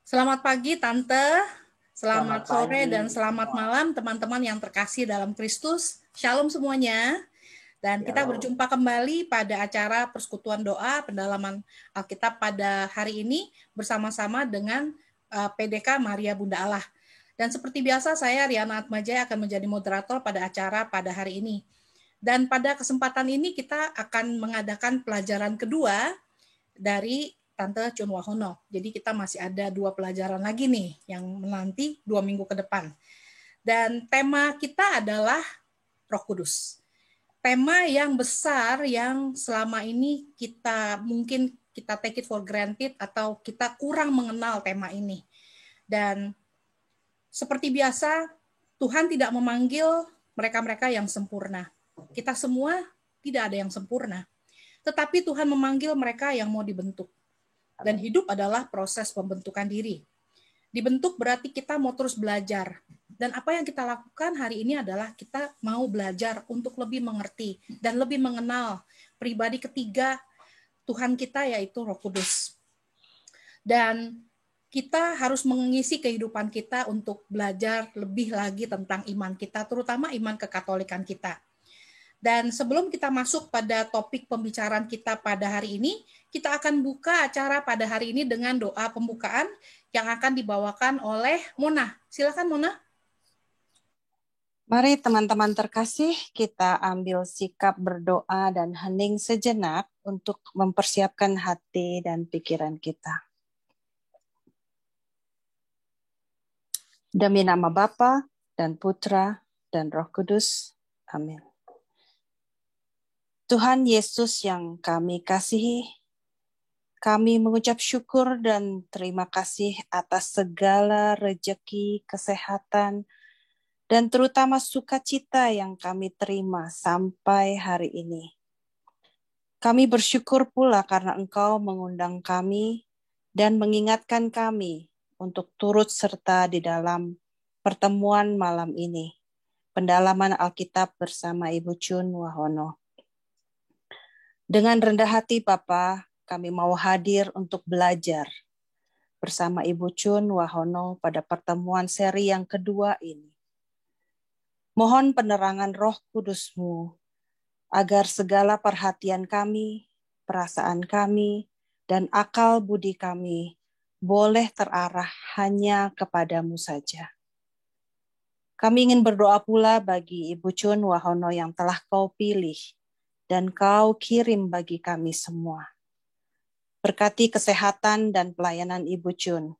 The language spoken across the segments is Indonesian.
Selamat pagi Tante, Selamat selamat sore dan pagi selamat semua. malam teman-teman yang terkasih dalam Kristus. Shalom semuanya. Dan kita Shalom. berjumpa kembali pada acara persekutuan doa pendalaman Alkitab pada hari ini bersama-sama dengan PDK Maria Bunda Allah. Dan seperti biasa saya Riana Atmajaya akan menjadi moderator pada acara pada hari ini. Dan pada kesempatan ini kita akan mengadakan pelajaran kedua dari Tante Chun Wahono. Jadi kita masih ada 2 pelajaran lagi nih yang menanti 2 minggu ke depan. Dan tema kita adalah Roh Kudus. Tema yang besar yang selama ini mungkin kita take it for granted atau kita kurang mengenal tema ini. Dan seperti biasa, Tuhan tidak memanggil mereka-mereka yang sempurna. Kita semua tidak ada yang sempurna. Tetapi Tuhan memanggil mereka yang mau dibentuk. Dan hidup adalah proses pembentukan diri. Dibentuk berarti kita mau terus belajar. Dan apa yang kita lakukan hari ini adalah kita mau belajar untuk lebih mengerti dan lebih mengenal pribadi ketiga Tuhan kita, yaitu Roh Kudus. Dan kita harus mengisi kehidupan kita untuk belajar lebih lagi tentang iman kita, terutama iman kekatolikan kita. Dan sebelum kita masuk pada topik pembicaraan kita pada hari ini, kita akan buka acara pada hari ini dengan doa pembukaan yang akan dibawakan oleh Mona. Silakan Mona. Mari teman-teman terkasih, kita ambil sikap berdoa dan hening sejenak untuk mempersiapkan hati dan pikiran kita. Demi nama Bapa dan Putra dan Roh Kudus. Amin. Tuhan Yesus yang kami kasihi, kami mengucap syukur dan terima kasih atas segala rejeki, kesehatan, dan terutama sukacita yang kami terima sampai hari ini. Kami bersyukur pula karena Engkau mengundang kami dan mengingatkan kami untuk turut serta di dalam pertemuan malam ini, pendalaman Alkitab bersama Ibu Chun Wahono. Dengan rendah hati Bapa, kami mau hadir untuk belajar bersama Ibu Chun Wahono pada pertemuan seri yang kedua ini. Mohon penerangan Roh Kudus-Mu agar segala perhatian kami, perasaan kami, dan akal budi kami boleh terarah hanya kepadamu saja. Kami ingin berdoa pula bagi Ibu Chun Wahono yang telah Kau pilih dan Kau kirim bagi kami semua. Berkati kesehatan dan pelayanan Ibu Chun,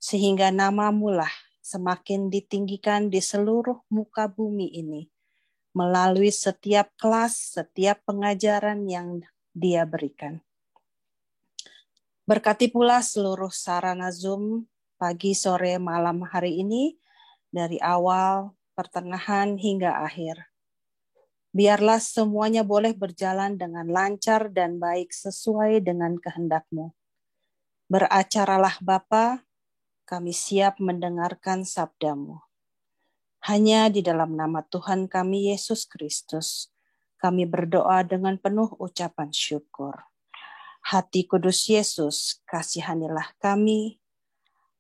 sehingga nama-Mu lah semakin ditinggikan di seluruh muka bumi ini, melalui setiap kelas, setiap pengajaran yang Dia berikan. Berkati pula seluruh sarana Zoom pagi, sore, malam hari ini, dari awal, pertengahan, hingga akhir. Biarlah semuanya boleh berjalan dengan lancar dan baik sesuai dengan kehendak-Mu. Beracaralah Bapa, kami siap mendengarkan sabda-Mu. Hanya di dalam nama Tuhan kami Yesus Kristus, kami berdoa dengan penuh ucapan syukur. Hati Kudus Yesus, kasihanilah kami.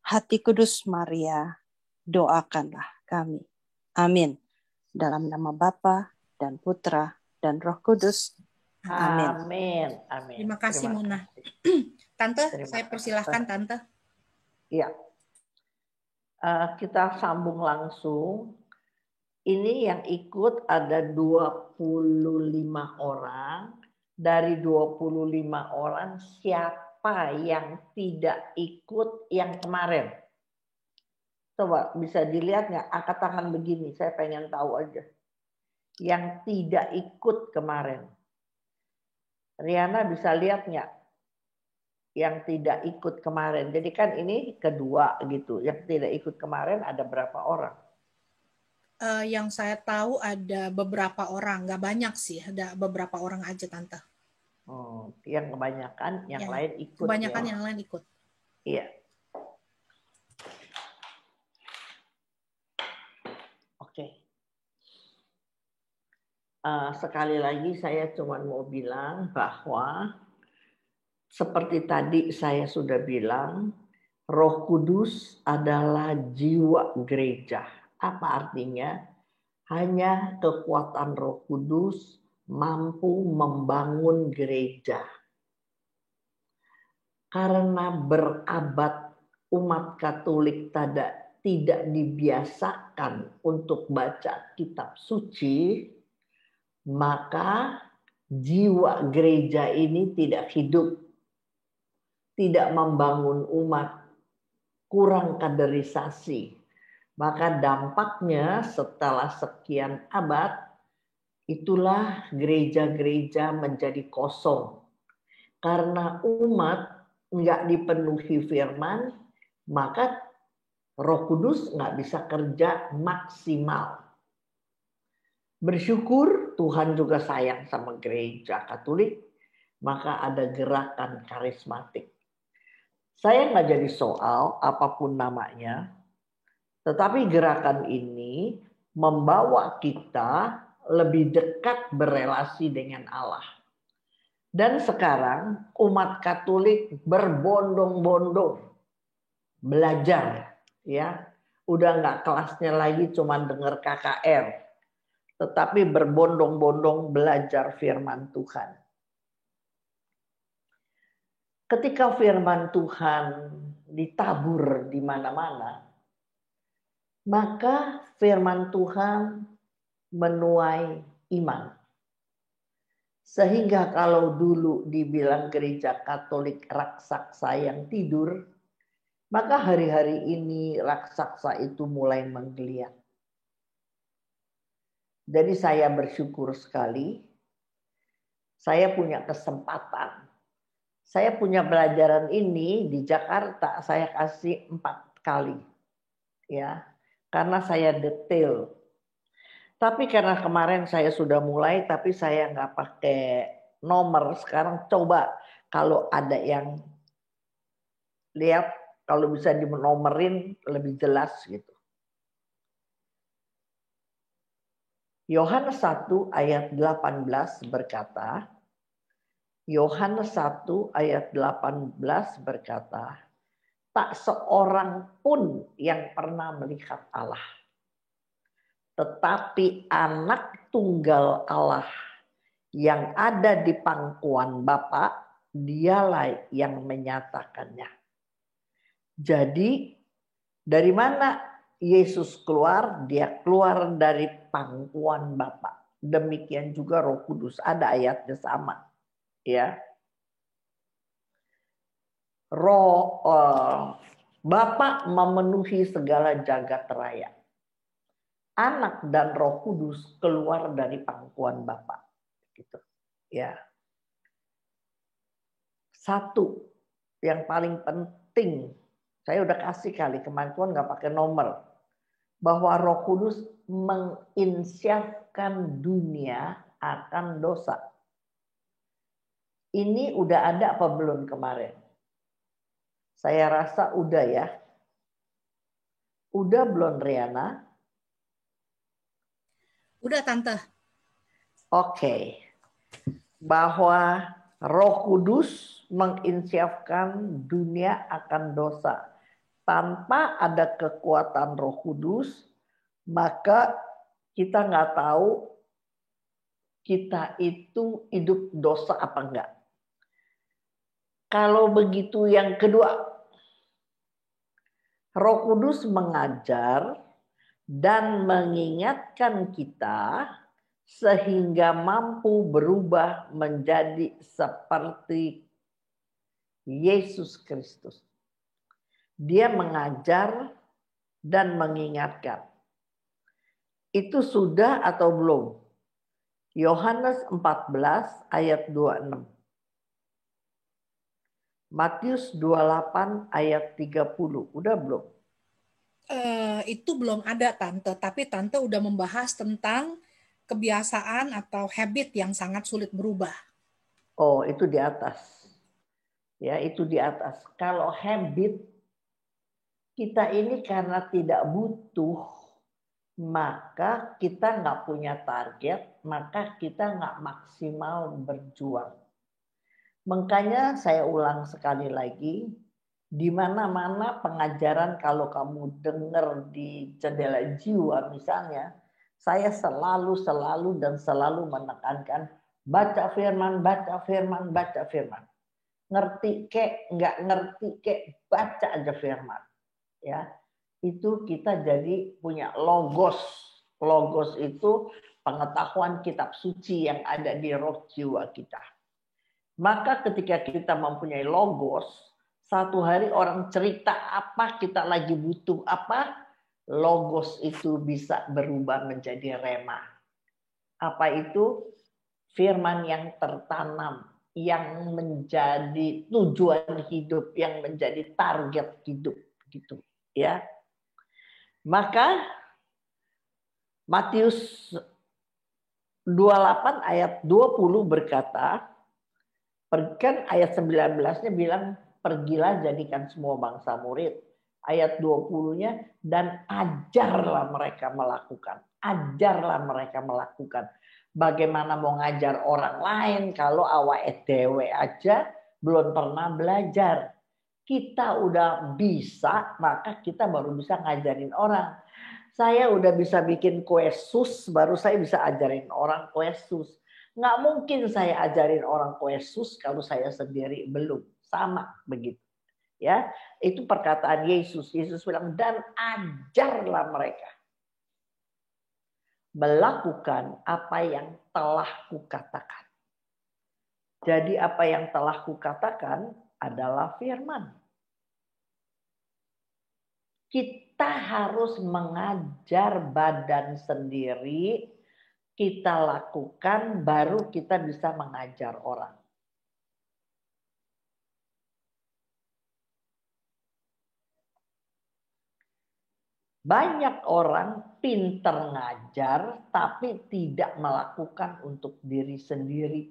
Hati Kudus Maria, doakanlah kami. Amin. Dalam nama Bapa dan Putra dan Roh Kudus. Amin. Amin. Amin. Terima kasih Mona. Tante, saya persilahkan Tante. Iya. Kita sambung langsung. Ini yang ikut ada 25 orang. Dari 25 orang, siapa yang tidak ikut yang kemarin? Coba bisa dilihat nggak? Angkat tangan begini, saya pengen tahu aja. Yang tidak ikut kemarin. Riana bisa lihat nggak? Yang tidak ikut kemarin. Jadi kan ini kedua gitu. Yang tidak ikut kemarin ada berapa orang? Yang saya tahu ada beberapa orang, nggak banyak sih, ada beberapa orang aja Tante. Yang kebanyakan yang lain ikut. Kebanyakan ya. yang lain ikut. Iya. Oke. Sekali lagi saya cuma mau bilang bahwa seperti tadi saya sudah bilang, Roh Kudus adalah jiwa gereja. Apa artinya? Hanya kekuatan Roh Kudus mampu membangun gereja. Karena berabad umat Katolik tidak dibiasakan untuk baca kitab suci, maka jiwa gereja ini tidak hidup, tidak membangun umat, kurang kaderisasi. Maka dampaknya setelah sekian abad, itulah gereja-gereja menjadi kosong. Karena umat nggak dipenuhi firman, maka Roh Kudus nggak bisa kerja maksimal. Bersyukur Tuhan juga sayang sama gereja Katolik, maka ada gerakan karismatik. Saya nggak jadi soal apapun namanya, tetapi gerakan ini membawa kita lebih dekat berelasi dengan Allah. Dan sekarang umat Katolik berbondong-bondong belajar, ya. Udah nggak kelasnya lagi cuma dengar KKR, tetapi berbondong-bondong belajar firman Tuhan. Ketika firman Tuhan ditabur di mana-mana, maka firman Tuhan menuai iman. Sehingga kalau dulu dibilang gereja Katolik raksasa yang tidur, maka hari-hari ini raksasa itu mulai menggeliat. Jadi saya bersyukur sekali, saya punya kesempatan. Saya punya pelajaran ini di Jakarta, saya kasih 4 kali. Ya, karena saya detail. Tapi karena kemarin saya sudah mulai, tapi saya nggak pakai nomor. Sekarang coba kalau ada yang lihat, kalau bisa dinomerin lebih jelas gitu. Yohanes 1 ayat 18 berkata, Yohanes 1 ayat 18 berkata, tak seorang pun yang pernah melihat Allah. Tetapi anak tunggal Allah yang ada di pangkuan Bapa, dialah yang menyatakannya. Jadi dari mana Yesus keluar? Dia keluar dari pangkuan Bapa. Demikian juga Roh Kudus, ada ayatnya sama. Ya. Bapa memenuhi segala jagat raya. Anak dan Roh Kudus keluar dari pangkuan Bapa. Gitu. Ya. Satu yang paling penting, saya udah kasih kali kemarin nggak pakai nomor, bahwa Roh Kudus menginsyafkan dunia akan dosa. Ini udah ada apa belum kemarin? Saya rasa udah ya. Udah belum Riana? Udah Tante. Oke. Bahwa Roh Kudus menginsyafkan dunia akan dosa. Tanpa ada kekuatan Roh Kudus, maka kita nggak tahu kita itu hidup dosa apa enggak. Kalau begitu yang kedua, Roh Kudus mengajar dan mengingatkan kita sehingga mampu berubah menjadi seperti Yesus Kristus. Dia mengajar dan mengingatkan. Itu sudah atau belum? Yohanes 14 ayat 26. Matius 28 ayat 30. Udah belum? Itu belum ada Tante, tapi Tante udah membahas tentang kebiasaan atau habit yang sangat sulit berubah. Oh, itu di atas. Ya, itu di atas. Kalau habit, kita ini karena tidak butuh, maka kita nggak punya target, maka kita nggak maksimal berjuang. Makanya saya ulang sekali lagi, Di mana-mana pengajaran, kalau kamu dengar di Jendela Jiwa misalnya, saya selalu menekankan baca firman, baca firman, baca firman. Ngerti kek, nggak ngerti kek, baca aja firman. Ya, itu kita jadi punya logos. Logos itu pengetahuan kitab suci yang ada di roh jiwa kita. Maka ketika kita mempunyai logos, satu hari orang cerita apa, kita lagi butuh apa, logos itu bisa berubah menjadi rema. Apa itu? Firman yang tertanam, yang menjadi tujuan hidup, yang menjadi target hidup, gitu ya. Maka Matius 28 ayat 20 berkata, kan ayat 19-nya bilang, pergilah jadikan semua bangsa murid. Ayat 20-nya, dan ajarlah mereka melakukan. Ajarlah mereka melakukan. Bagaimana mau ngajar orang lain kalau awake dewe aja belum pernah belajar. Kita udah bisa, maka kita baru bisa ngajarin orang. Saya udah bisa bikin kue sus, baru saya bisa ajarin orang kue sus. Nggak mungkin saya ajarin orang kue sus kalau saya sendiri belum. Sama begitu. Ya, itu perkataan Yesus. Yesus bilang, dan ajarlah mereka melakukan apa yang telah kukatakan. Jadi apa yang telah kukatakan adalah firman. Kita harus mengajar badan sendiri, kita lakukan, baru kita bisa mengajar orang. Banyak orang pintar ngajar, tapi tidak melakukan untuk diri sendiri.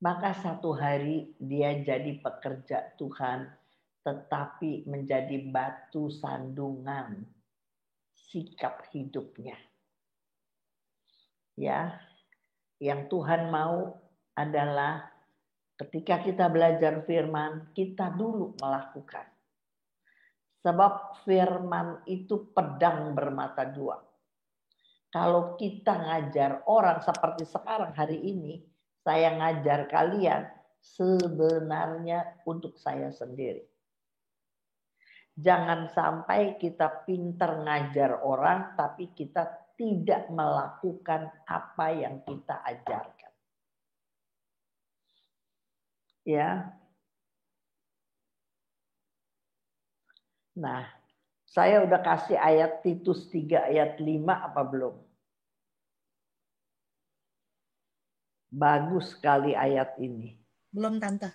Maka satu hari dia jadi pekerja Tuhan, tetapi menjadi batu sandungan sikap hidupnya. Ya, yang Tuhan mau adalah ketika kita belajar firman, kita dulu melakukan. Sebab firman itu pedang bermata dua. Kalau kita ngajar orang seperti sekarang hari ini, saya ngajar kalian sebenarnya untuk saya sendiri. Jangan sampai kita pintar ngajar orang, tapi kita tidak melakukan apa yang kita ajarkan. Ya. Nah, saya udah kasih ayat Titus 3 ayat 5 apa belum? Bagus sekali ayat ini. Belum, Tante.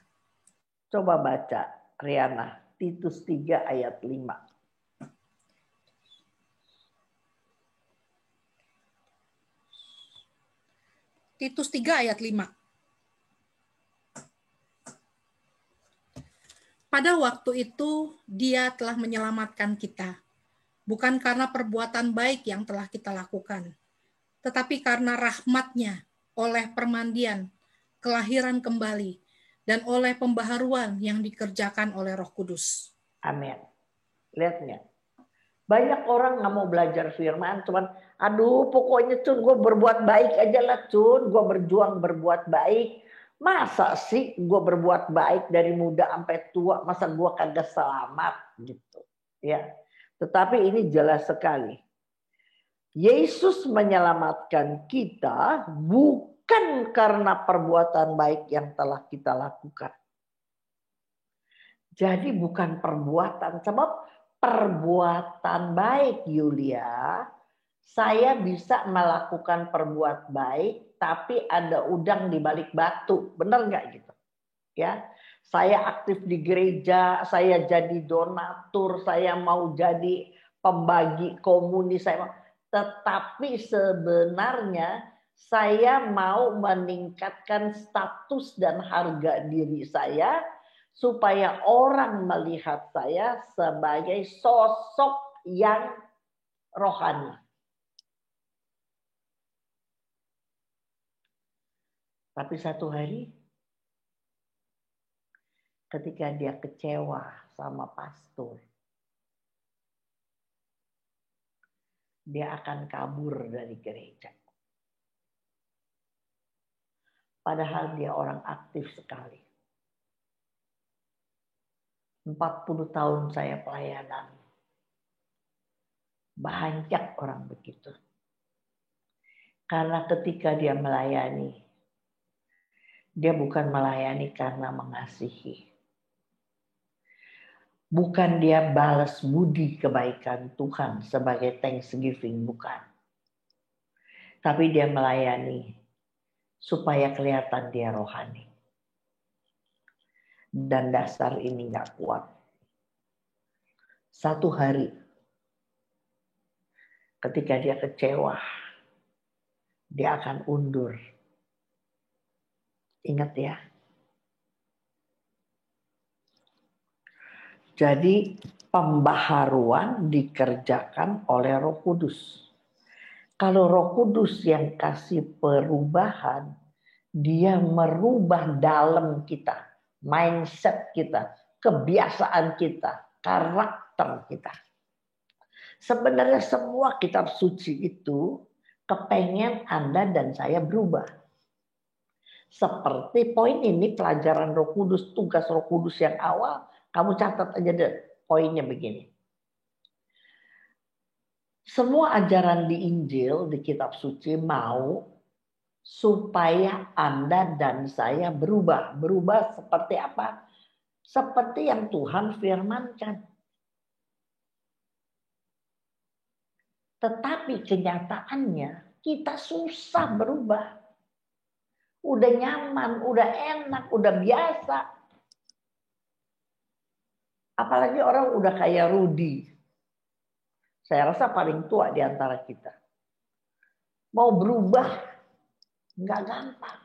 Coba baca, Riana. Titus 3 ayat 5. Titus 3 ayat 5. Pada waktu itu dia telah menyelamatkan kita, bukan karena perbuatan baik yang telah kita lakukan, tetapi karena rahmat-Nya oleh permandian, kelahiran kembali, dan oleh pembaharuan yang dikerjakan oleh Roh Kudus. Amin. Lihat nggak? Banyak orang nggak mau belajar firman, cuman aduh pokoknya Cun gue berbuat baik aja lah Cun, gue berjuang berbuat baik. Masa sih gue berbuat baik dari muda sampai tua, masa gue kagak selamat gitu. Ya, tetapi ini jelas sekali. Yesus menyelamatkan kita bukan karena perbuatan baik yang telah kita lakukan. Jadi bukan perbuatan, sebab perbuatan baik Yulia, saya bisa melakukan perbuat baik, tapi ada udang di balik batu, benar nggak gitu? Ya, saya aktif di gereja, saya jadi donatur, saya mau jadi pembagi komunis, tetapi sebenarnya saya mau meningkatkan status dan harga diri saya supaya orang melihat saya sebagai sosok yang rohani. Tapi satu hari ketika dia kecewa sama pastor, dia akan kabur dari gereja. Padahal dia orang aktif sekali. 40 tahun saya pelayanan. Banyak orang begitu. Karena ketika dia melayani, dia bukan melayani karena mengasihi. Bukan dia balas budi kebaikan Tuhan sebagai thanksgiving, bukan. Tapi dia melayani supaya kelihatan dia rohani. Dan dasar ini gak kuat. Satu hari, ketika dia kecewa, dia akan undur. Ingat ya. Jadi pembaharuan dikerjakan oleh Roh Kudus. Kalau Roh Kudus yang kasih perubahan, dia merubah dalam kita, mindset kita, kebiasaan kita, karakter kita. Sebenarnya semua kitab suci itu kepengen Anda dan saya berubah. Seperti poin ini pelajaran Roh Kudus, tugas Roh Kudus yang awal, kamu catat aja deh poinnya begini. Semua ajaran di Injil, di kitab suci mau supaya Anda dan saya berubah. Berubah seperti apa? Seperti yang Tuhan firmankan. Tetapi kenyataannya kita susah berubah. Udah nyaman, udah enak, udah biasa. Apalagi orang udah kayak Rudy. Saya rasa paling tua di antara kita. Mau berubah, nggak gampang.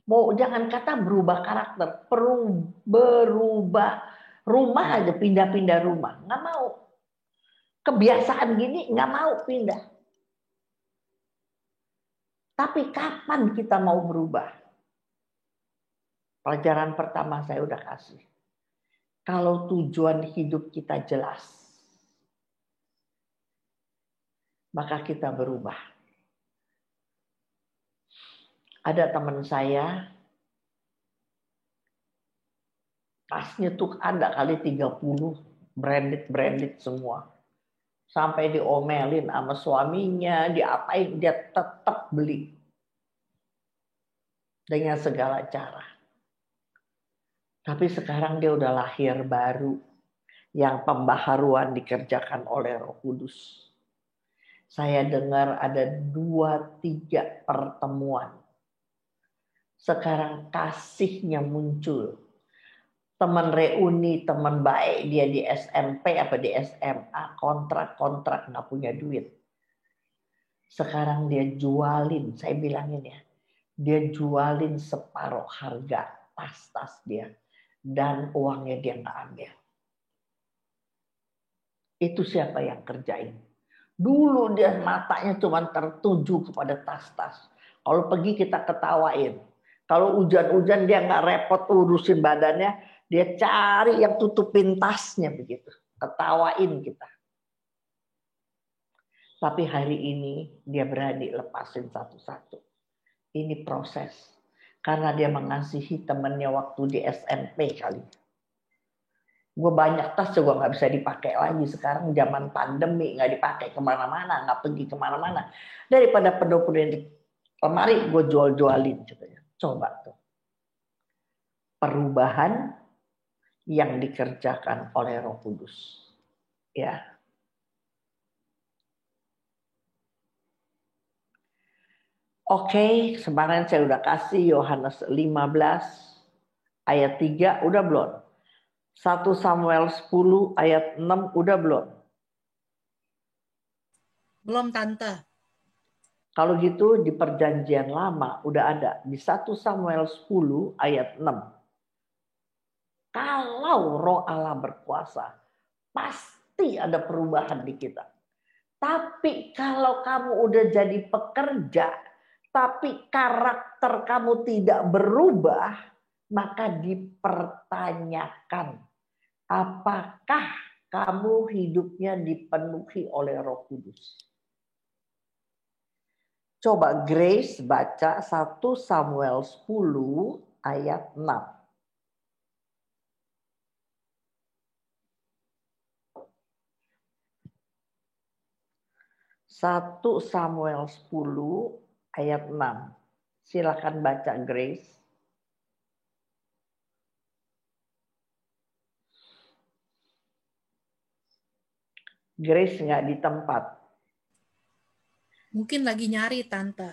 Mau jangan kata berubah karakter, perlu berubah rumah aja, pindah-pindah rumah. Nggak mau. Kebiasaan gini nggak mau pindah. Tapi kapan kita mau berubah? Pelajaran pertama saya udah kasih. Kalau tujuan hidup kita jelas, maka kita berubah. Ada teman saya, tasnya tuh ada kali 30, branded semua. Sampai diomelin sama suaminya, diapain, dia tetap beli. Dengan segala cara. Tapi sekarang dia udah lahir baru. Yang pembaharuan dikerjakan oleh Roh Kudus. Saya dengar ada 2-3 pertemuan. Sekarang kasihnya muncul. Teman reuni, teman baik dia di SMP apa di SMA, kontrak nggak punya duit. Sekarang dia jualin, saya bilangin ya, dia jualin separuh harga tas dia dan uangnya dia nggak ambil. Itu siapa yang kerjain? Dulu dia matanya cuma tertuju kepada tas. Kalau pergi kita ketawain. Kalau hujan-hujan dia nggak repot urusin badannya, dia cari yang tutupin tasnya begitu. Ketawain kita. Tapi hari ini dia berani lepasin satu-satu. Ini proses. Karena dia mengasihi temannya waktu di SMP kali. Gue banyak tas juga nggak bisa dipakai lagi. Sekarang zaman pandemi nggak dipakai kemana-mana. Nggak pergi kemana-mana. Daripada penuh-penuh di lemari gue jual-jualin. Coba tuh. Perubahan yang dikerjakan oleh Roh Kudus. Ya. Oke, kemarin saya udah kasih Yohanes 15 ayat 3, udah belum? 1 Samuel 10 ayat 6, udah belum? Belum, Tante. Kalau gitu di perjanjian lama udah ada. Di 1 Samuel 10 ayat 6. Kalau Roh Allah berkuasa, pasti ada perubahan di kita. Tapi kalau kamu udah jadi pekerja, tapi karakter kamu tidak berubah, maka dipertanyakan, apakah kamu hidupnya dipenuhi oleh Roh Kudus? Coba Grace baca 1 Samuel 10 ayat 6. 1 Samuel 10 ayat 6. Silakan baca Grace. Grace nggak di tempat. Mungkin lagi nyari Tante.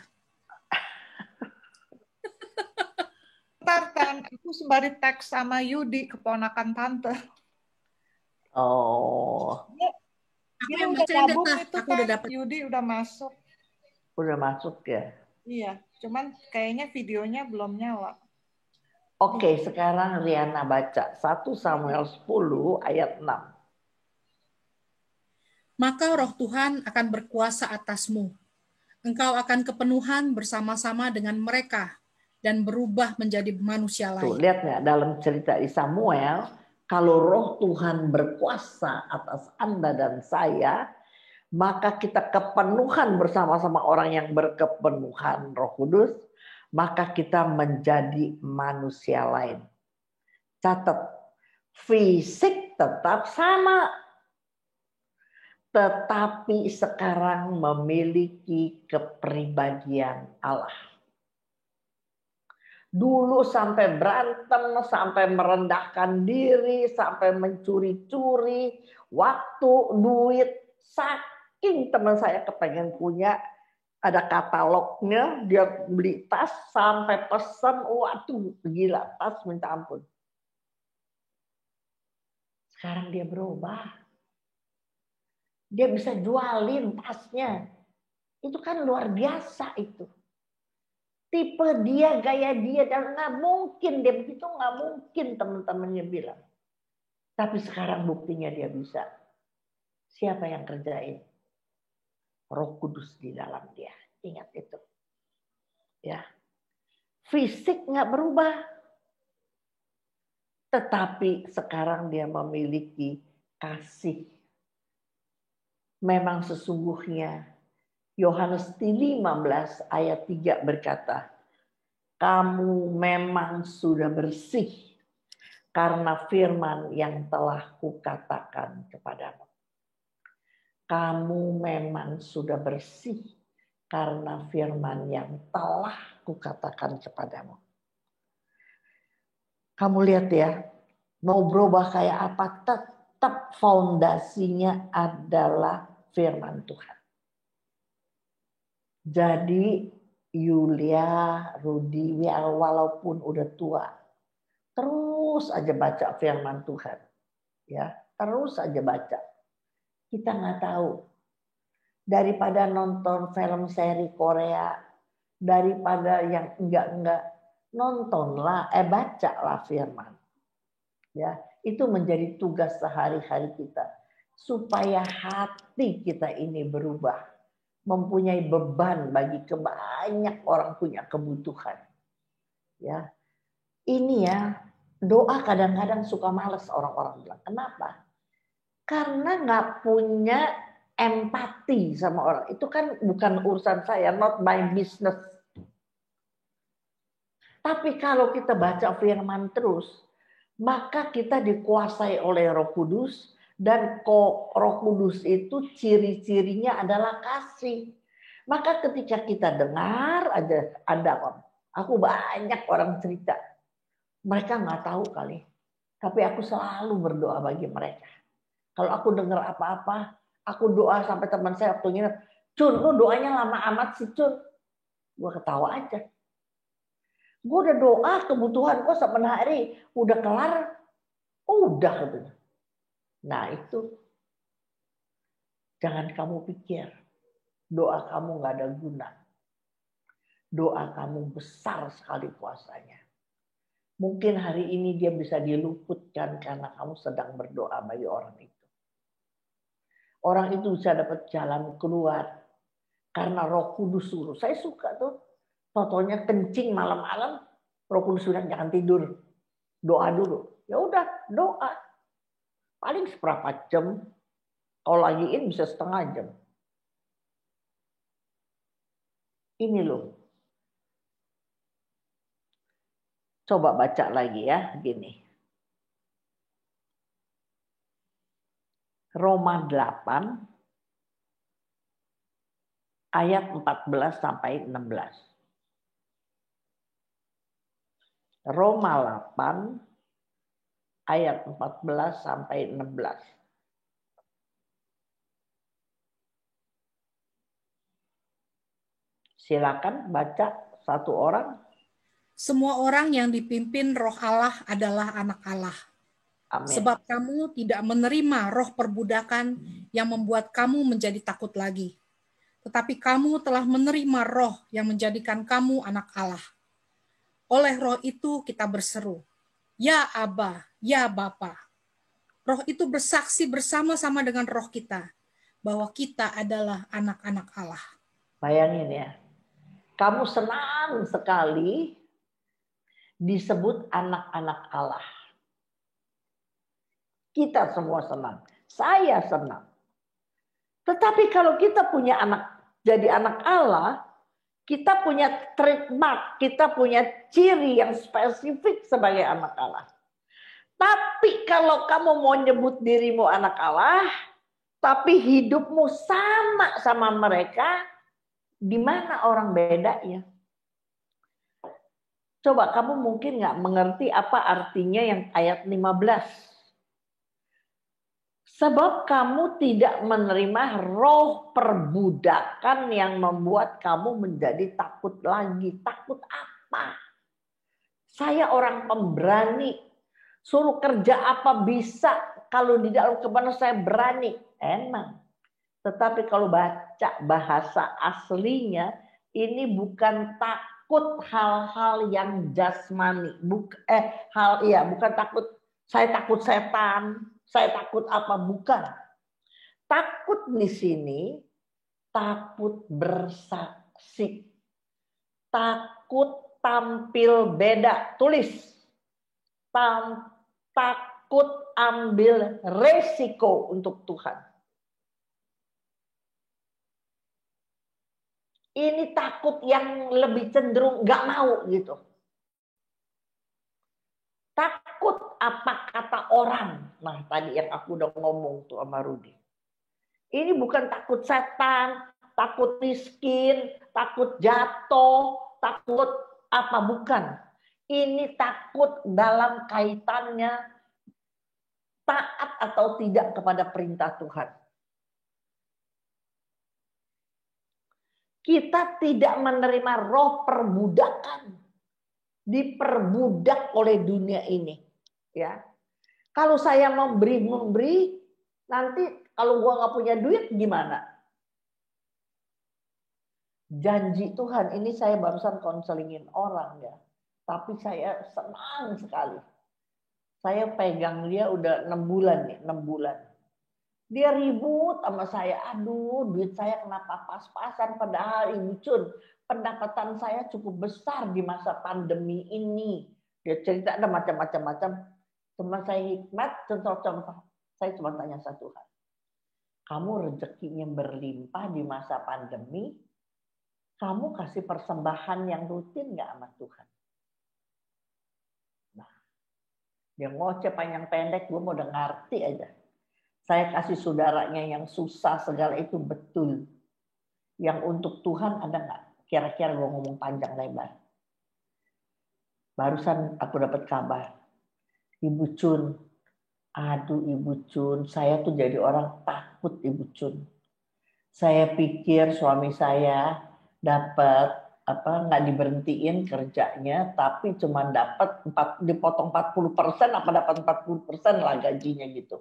Bentar, Tan. Aku sembari teks sama Yudi, keponakan Tante. Oh. Aku Dia yang udah bacain deh, gabung Tah. itu Aku kan, udah dapet. Yudi udah masuk. Udah masuk ya? Iya, cuman kayaknya videonya belum nyala. Oke, sekarang Riana baca 1 Samuel 10 ayat 6. Maka Roh Tuhan akan berkuasa atasmu. Engkau akan kepenuhan bersama-sama dengan mereka dan berubah menjadi manusia Tuh, lain. lihat nggak dalam cerita di Samuel, kalau Roh Tuhan berkuasa atas Anda dan saya, maka kita kepenuhan bersama-sama orang yang berkepenuhan Roh Kudus, maka kita menjadi manusia lain. Catat, fisik tetap sama, tetapi sekarang memiliki kepribadian Allah. Dulu sampai berantem, sampai merendahkan diri, sampai mencuri-curi waktu, duit. Saking teman saya kepengen punya, ada katalognya, dia beli tas sampai pesan, waduh gila, tas minta ampun. Sekarang dia berubah. Dia bisa jualin tasnya. Itu kan luar biasa itu. Tipe dia, gaya dia, dan nggak mungkin dia begitu, nggak mungkin teman-temannya bilang. Tapi sekarang buktinya dia bisa. Siapa yang kerjain? Roh Kudus di dalam dia. Ingat itu. Ya, fisik nggak berubah, tetapi sekarang dia memiliki kasih. Memang sesungguhnya Yohanes 15 ayat 3 berkata, kamu memang sudah bersih karena firman yang telah kukatakan kepadamu. Kamu memang sudah bersih karena firman yang telah kukatakan kepadamu. Kamu lihat ya, mau berubah kayak apa, tetap fondasinya adalah firman Tuhan. Jadi Yulia, Rudi, walaupun udah tua, terus aja baca firman Tuhan. Ya, terus aja baca. Kita nggak tahu. Daripada nonton film seri Korea, daripada yang enggak, nontonlah, bacalah firman. Ya, itu menjadi tugas sehari-hari kita. Supaya hati kita ini berubah. Mempunyai beban bagi banyak orang punya kebutuhan. Ya, ini ya, doa kadang-kadang suka males orang-orang bilang. Kenapa? Karena nggak punya empati sama orang. Itu kan bukan urusan saya, not my business. Tapi kalau kita baca firman terus, maka kita dikuasai oleh Roh Kudus. Dan Roh Kudus itu ciri-cirinya adalah kasih. Maka ketika kita dengar aja, ada orang. Aku banyak orang cerita. Mereka nggak tahu kali. Tapi aku selalu berdoa bagi mereka. Kalau aku dengar apa-apa, aku doa sampai teman saya waktu nginep, Cun, lu doanya lama amat sih, Cun. Gue ketawa aja. Gue udah doa kebutuhan gue sehari, udah kelar, udah katanya. Nah itu, jangan kamu pikir doa kamu nggak ada guna. Doa kamu besar sekali kuasanya. Mungkin hari ini dia bisa diluputkan karena kamu sedang berdoa bagi orang itu. Orang itu bisa dapat jalan keluar karena Roh Kudus suruh. Saya suka tuh Totonya kencing malam-malam, Roh Kudus bilang jangan tidur, doa dulu. Ya udah, doa. Paling seberapa jam, kalau lagiin bisa setengah jam. Ini loh. Coba baca lagi ya, gini. Roma 8 ayat 14 sampai 16. Roma 8 ayat 14 sampai 16. Silakan baca satu orang. Semua orang yang dipimpin Roh Allah adalah anak Allah. Amin. Sebab kamu tidak menerima roh perbudakan yang membuat kamu menjadi takut lagi. Tetapi kamu telah menerima roh yang menjadikan kamu anak Allah. Oleh roh itu kita berseru, Ya Aba, Ya Bapa. Roh itu bersaksi bersama-sama dengan roh kita, bahwa kita adalah anak-anak Allah. Bayangin ya, kamu senang sekali disebut anak-anak Allah. Kita semua senang. Saya senang. Tetapi kalau kita punya jadi anak Allah, kita punya trademark, kita punya ciri yang spesifik sebagai anak Allah. Tapi kalau kamu mau nyebut dirimu anak Allah, tapi hidupmu sama mereka, di mana orang bedanya? Coba kamu mungkin nggak mengerti apa artinya yang ayat 15. Sebab kamu tidak menerima roh perbudakan yang membuat kamu menjadi takut lagi. Takut apa? Saya orang pemberani. Suruh kerja apa bisa. Kalau di dalam kebenaran saya berani. Emang. Tetapi kalau baca bahasa aslinya, ini bukan takut hal-hal yang jasmani. Bukan takut. Saya takut setan. Saya takut apa? Bukan. Takut di sini, takut bersaksi. Takut tampil beda. Tulis. Takut ambil resiko untuk Tuhan. Ini takut yang lebih cenderung nggak mau gitu. Takut apa kata orang. Nah tadi yang aku udah ngomong tuh sama Rudi. Ini bukan takut setan, takut miskin, takut jatuh, takut apa, bukan. Ini takut dalam kaitannya taat atau tidak kepada perintah Tuhan. Kita tidak menerima roh perbudakan. Diperbudak oleh dunia ini. Ya, kalau saya memberi, nanti kalau gua nggak punya duit gimana? Janji Tuhan, ini saya barusan konselingin orang ya. Tapi saya senang sekali. Saya pegang dia udah 6 bulan nih, 6 bulan. Dia ribut sama saya, aduh duit saya kenapa pas-pasan, padahal Ibu Cun, pendapatan saya cukup besar di masa pandemi ini. Dia cerita ada macam-macam. Teman saya hikmat, contoh-contoh. Saya cuma tanya satu hal. Kamu rezekinya berlimpah di masa pandemi, kamu kasih persembahan yang rutin nggak sama Tuhan? Nah, dia ngoceh panjang pendek, gue mau udah ngerti aja. Saya kasih saudaranya yang susah segala itu betul. Yang untuk Tuhan ada nggak? Kira-kira gue ngomong panjang lebar. Barusan aku dapat kabar. Ibu Cun. Aduh Ibu Cun. Saya tuh jadi orang takut Ibu Cun. Saya pikir suami saya dapat nggak diberhentiin kerjanya. Tapi cuma dapat dipotong 40%. Apa dapat 40% lah gajinya gitu.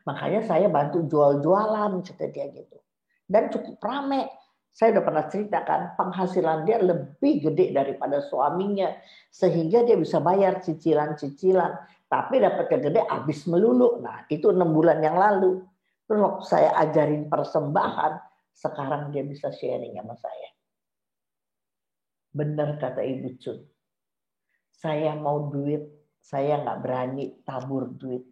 Makanya saya bantu jual-jualan, kata dia gitu. Dan cukup rame. Saya udah pernah ceritakan, penghasilan dia lebih gede daripada suaminya. Sehingga dia bisa bayar cicilan-cicilan. Tapi dapatnya gede, habis melulu. Nah, itu 6 bulan yang lalu. Terus waktu saya ajarin persembahan, sekarang dia bisa sharing sama saya. Benar kata Ibu Cun. Saya mau duit, saya nggak berani tabur duit.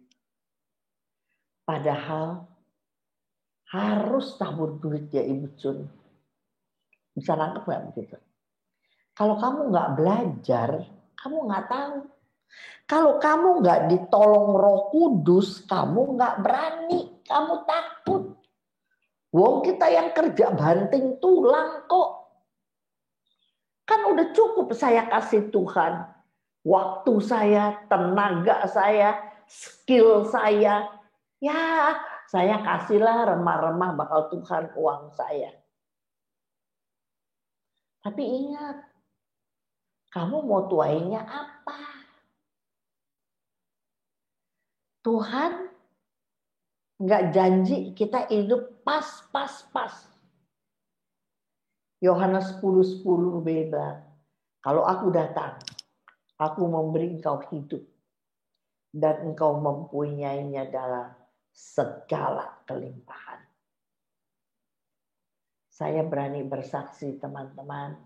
Padahal harus tabur duit ya Ibu Cun. Bisa nangkep nggak begitu? Kalau kamu nggak belajar, kamu nggak tahu. Kalau kamu nggak ditolong Roh Kudus, kamu nggak berani, kamu takut. Wong kita yang kerja banting tulang kok. Kan udah cukup saya kasih Tuhan. Waktu saya, tenaga saya, skill saya. Ya, saya kasihlah remah-remah bakal Tuhan uang saya. Tapi ingat, kamu mau tuainya apa? Tuhan nggak janji kita hidup pas. Yohanes 10:10 bilang, kalau aku datang, aku memberi engkau hidup dan engkau mempunyainya dalam segala kelimpahan. Saya berani bersaksi teman-teman,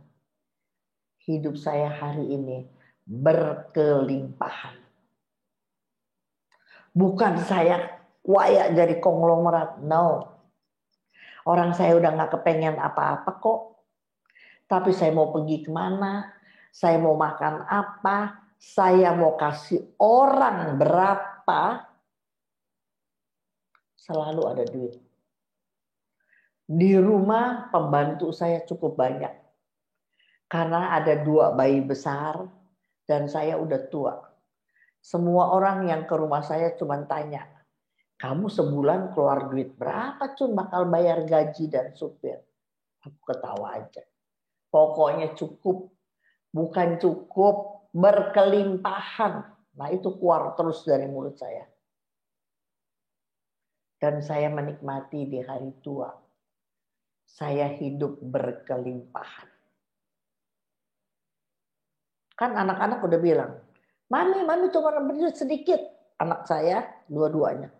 hidup saya hari ini berkelimpahan. Bukan saya kaya jadi konglomerat, no. Orang saya udah gak kepengen apa-apa kok. Tapi saya mau pergi kemana, saya mau makan apa, saya mau kasih orang berapa, selalu ada duit. Di rumah pembantu saya cukup banyak. Karena ada 2 bayi besar dan saya udah tua. Semua orang yang ke rumah saya cuma tanya, kamu sebulan keluar duit berapa Cun bakal bayar gaji dan supir? Aku ketawa aja. Pokoknya cukup, bukan cukup, berkelimpahan. Nah itu keluar terus dari mulut saya. Dan saya menikmati di hari tua. Saya hidup berkelimpahan. Kan anak-anak udah bilang, Mami cuma beri sedikit. Anak saya dua-duanya.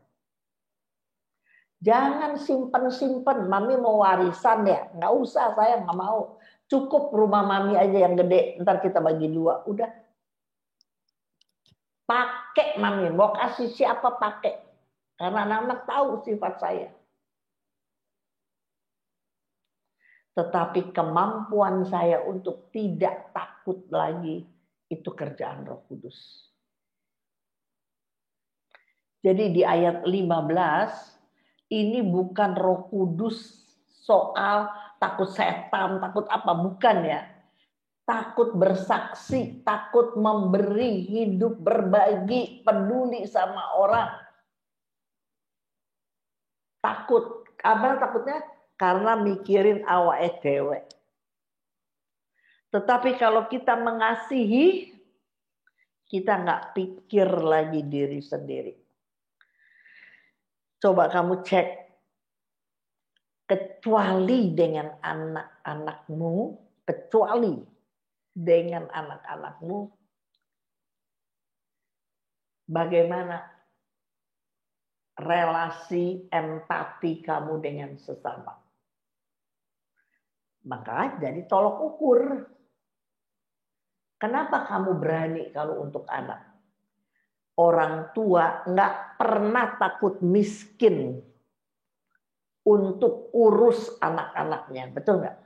Jangan simpen-simpen, Mami mau warisan ya. Nggak usah, saya nggak mau. Cukup rumah Mami aja yang gede, ntar kita bagi 2. Udah. Pakai Mami, mau kasih siapa pakai. Karena anak-anak tahu sifat saya. Tetapi kemampuan saya untuk tidak takut lagi, itu kerjaan Roh Kudus. Jadi di ayat 15, ini bukan Roh Kudus soal takut setan, takut apa, bukan ya. Takut bersaksi, takut memberi hidup, berbagi, peduli sama orang. Takut, apa takutnya? Karena mikirin awake dhewe. Tetapi kalau kita mengasihi, kita nggak pikir lagi diri sendiri. Coba kamu cek, kecuali dengan anak-anakmu, kecuali dengan anak-anakmu, bagaimana relasi empati kamu dengan sesama. Maka jadi tolok ukur. Kenapa kamu berani kalau untuk anak? Orang tua nggak pernah takut miskin untuk urus anak-anaknya, betul nggak?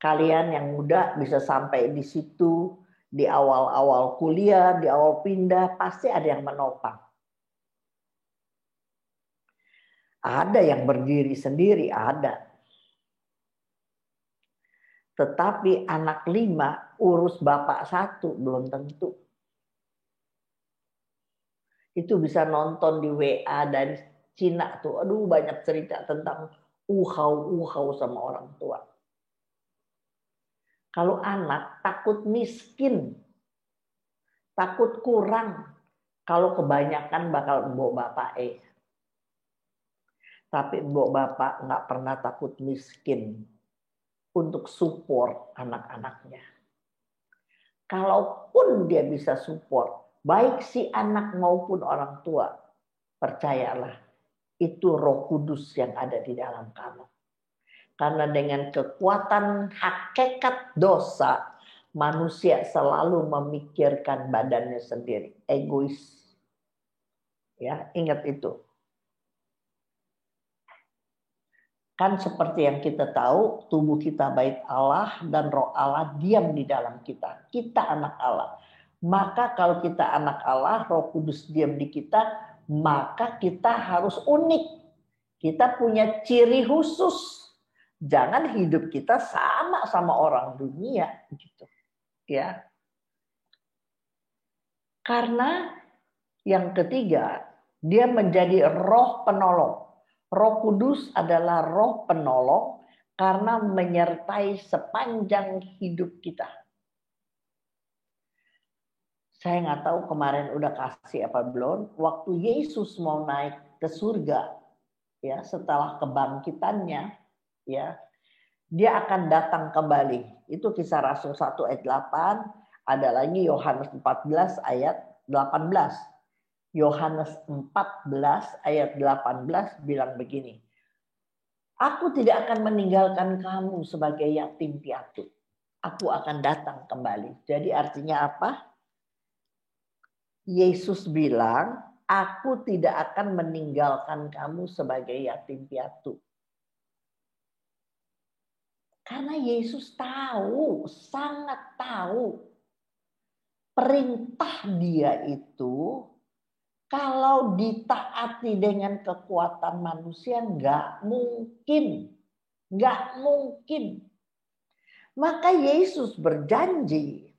Kalian yang muda bisa sampai di situ, di awal-awal kuliah, di awal pindah, pasti ada yang menopang. Ada yang berdiri sendiri, ada. Tetapi anak 5 urus bapak 1 belum tentu. Itu bisa nonton di WA dari Cina tuh. Aduh banyak cerita tentang uhau sama orang tua. Kalau anak takut miskin, takut kurang. Kalau kebanyakan bakal mbok bapak Tapi mbok bapak nggak pernah takut miskin untuk support anak-anaknya. Kalaupun dia bisa support, baik si anak maupun orang tua, percayalah, itu Roh Kudus yang ada di dalam kamu. Karena dengan kekuatan hakikat dosa, Manusia selalu memikirkan badannya sendiri, egois. Ya, ingat itu. Kan seperti yang kita tahu, tubuh kita bait Allah dan roh Allah diam di dalam kita. Kita anak Allah. Maka kalau kita anak Allah, Roh Kudus diam di kita, maka kita harus unik. Kita punya ciri khusus. Jangan hidup kita sama orang dunia gitu. Ya. Karena yang ketiga, dia menjadi roh penolong. Roh Kudus adalah roh penolong karena menyertai sepanjang hidup kita. Saya nggak tahu kemarin udah kasih apa belum. Waktu Yesus mau naik ke surga, ya setelah kebangkitannya, ya dia akan datang kembali. Itu Kisah Rasul 1 ayat 8. Ada lagi Yohanes 14 ayat 18. Yohanes 14 ayat 18 bilang begini. Aku tidak akan meninggalkan kamu sebagai yatim piatu. Aku akan datang kembali. Jadi artinya apa? Yesus bilang, aku tidak akan meninggalkan kamu sebagai yatim piatu. Karena Yesus tahu, sangat tahu. Perintah dia itu, kalau ditaati dengan kekuatan manusia, nggak mungkin. Nggak mungkin. Maka Yesus berjanji,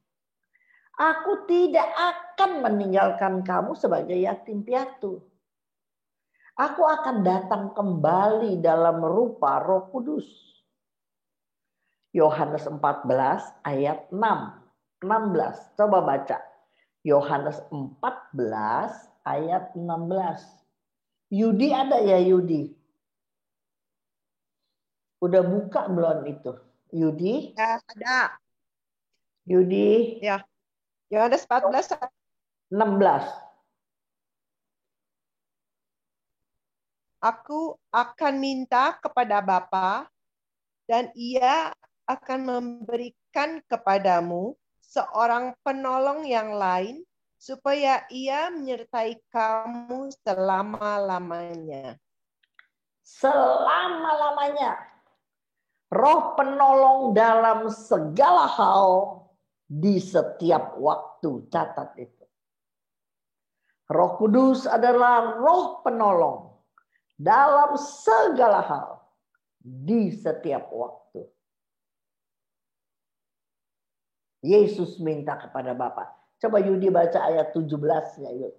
aku tidak akan meninggalkan kamu sebagai yatim piatu. Aku akan datang kembali dalam rupa Roh Kudus. Yohanes 14 ayat 16. Coba baca. Yohanes 14 ayat 16. Yudi ada ya Yudi? Udah buka belum itu? Yudi? Ya, ada. Yudi? Ya. Yohanes 14 16. Aku akan minta kepada Bapa dan Ia akan memberikan kepadamu seorang penolong yang lain supaya Ia menyertai kamu selama-lamanya. Selama-lamanya. Roh penolong dalam segala hal di setiap waktu. Catat itu. Roh Kudus adalah roh penolong dalam segala hal di setiap waktu. Yesus minta kepada Bapa. Coba Yudi baca ayat 17-nya yuk.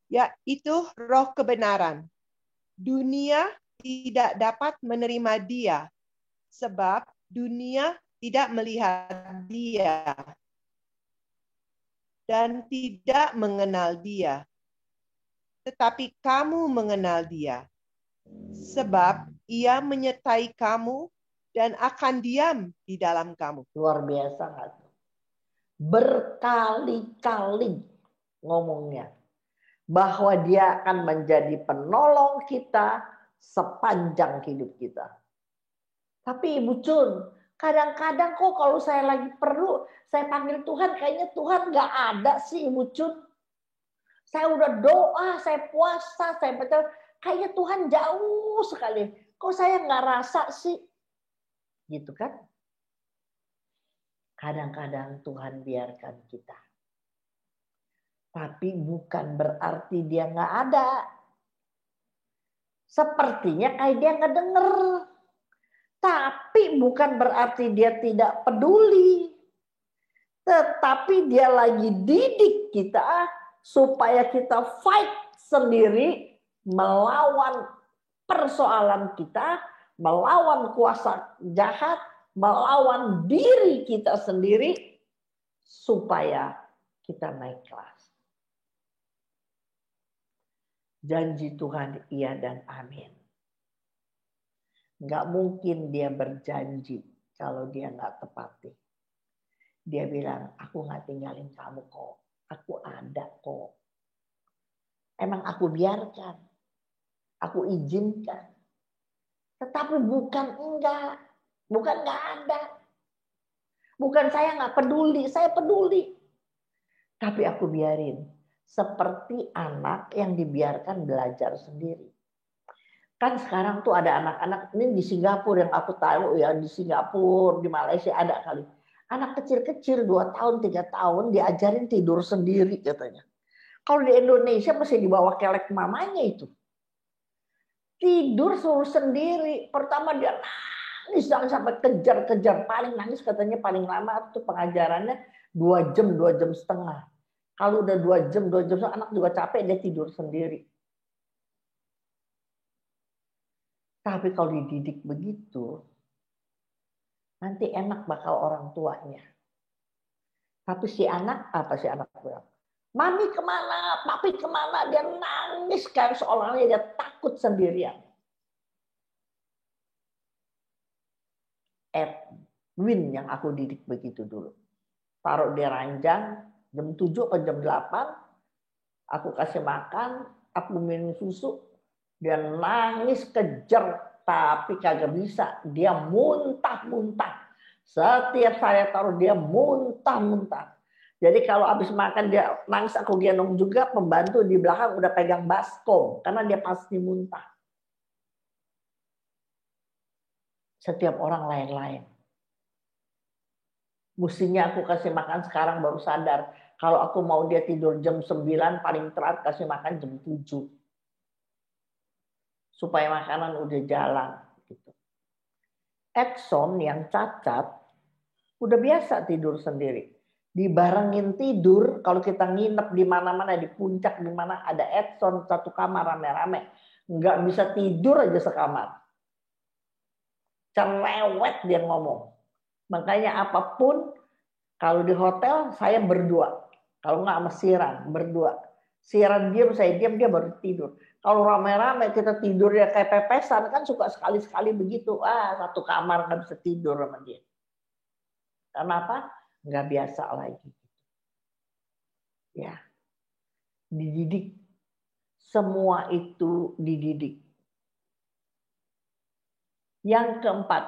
Ya, itu roh kebenaran. Dunia tidak dapat menerima Dia, sebab dunia tidak melihat Dia dan tidak mengenal Dia. Tetapi kamu mengenal Dia, sebab Ia menyertai kamu dan akan diam di dalam kamu. Luar biasa nggak? Berkali-kali ngomongnya bahwa dia akan menjadi penolong kita sepanjang hidup kita. Tapi Ibu Cun, kadang-kadang kok kalau saya lagi perlu, saya panggil Tuhan, kayaknya Tuhan nggak ada sih Ibu Cun. Saya udah doa, saya puasa, saya baca, kayaknya Tuhan jauh sekali. Kok saya nggak rasa sih? Gitu kan? Kadang-kadang Tuhan biarkan kita. Tapi bukan berarti dia nggak ada. Sepertinya kayak dia nggak denger. Tapi bukan berarti dia tidak peduli. Tetapi dia lagi didik kita supaya kita fight sendiri melawan persoalan kita, melawan kuasa jahat, melawan diri kita sendiri supaya kita naik kelas. Janji Tuhan iya dan amin. Nggak mungkin dia berjanji kalau dia nggak tepati. Dia bilang, aku nggak tinggalin kamu kok. Aku ada kok. Emang aku biarkan. Aku izinkan. Tetapi bukan enggak. Bukan nggak ada. Bukan saya nggak peduli, saya peduli. Tapi aku biarin. Seperti anak yang dibiarkan belajar sendiri. Kan sekarang tuh ada anak-anak, ini di Singapura yang aku tahu ya, di Singapura, di Malaysia ada kali. Anak kecil-kecil 2 tahun, 3 tahun diajarin tidur sendiri katanya. Kalau di Indonesia masih dibawa kelek mamanya itu. Tidur suruh sendiri. Pertama dia nangis sampai kejar-kejar. Paling nangis katanya paling lama itu pengajarannya 2 jam, 2 jam setengah. Kalau udah 2 jam, 2 jam setengah, anak juga capek, dia tidur sendiri. Tapi kalau dididik begitu, nanti enak bakal orang tuanya. Tapi si anak, apa si anak bilang? Mami kemana? Papi kemana? Dia nangis kayak seolah-olah dia takut sendirian. Edwin yang aku didik begitu dulu. Taruh di ranjang, jam 7 atau jam 8, aku kasih makan, aku minum susu, dia nangis kejar, tapi kagak bisa. Dia muntah-muntah. Setiap saya taruh dia muntah-muntah. Jadi kalau habis makan dia nangis, aku gendong juga, pembantu di belakang udah pegang baskom karena dia pasti muntah. Setiap orang lain-lain. Mestinya aku kasih makan sekarang baru sadar. Kalau aku mau dia tidur jam 9, paling telat kasih makan jam 7. Supaya makanan udah jalan. Gitu. Edson yang cacat udah biasa tidur sendiri. Dibarengin tidur, kalau kita nginep di mana-mana, di puncak di mana ada Edson satu kamar rame-rame, nggak bisa tidur aja sekamar. Cerewet dia ngomong. Makanya apapun, kalau di hotel saya berdua, kalau nggak sama Siran berdua. Siran diam, saya diam, dia baru tidur. Kalau rame-rame kita tidur ya kayak pepesan, kan suka sekali-sekali begitu. Satu kamar nggak bisa tidur sama dia. Kenapa? Nggak biasa lagi. Ya, dididik. Semua itu dididik. Yang keempat,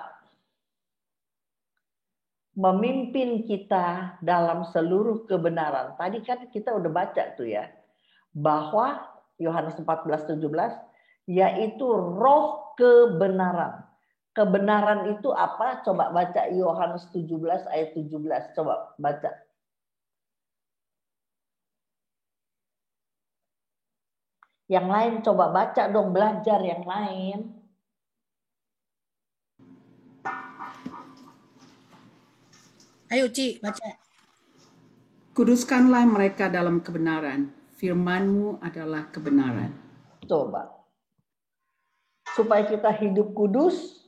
memimpin kita dalam seluruh kebenaran. Tadi kan kita udah baca tuh ya, bahwa Yohanes 14:17, yaitu roh kebenaran. Kebenaran itu apa? Coba baca Yohanes 17 ayat 17. Coba baca. Yang lain coba baca dong, belajar yang lain. Ayo Ci, baca. Kuduskanlah mereka dalam kebenaran. Firman-Mu adalah kebenaran. Coba. Supaya kita hidup kudus,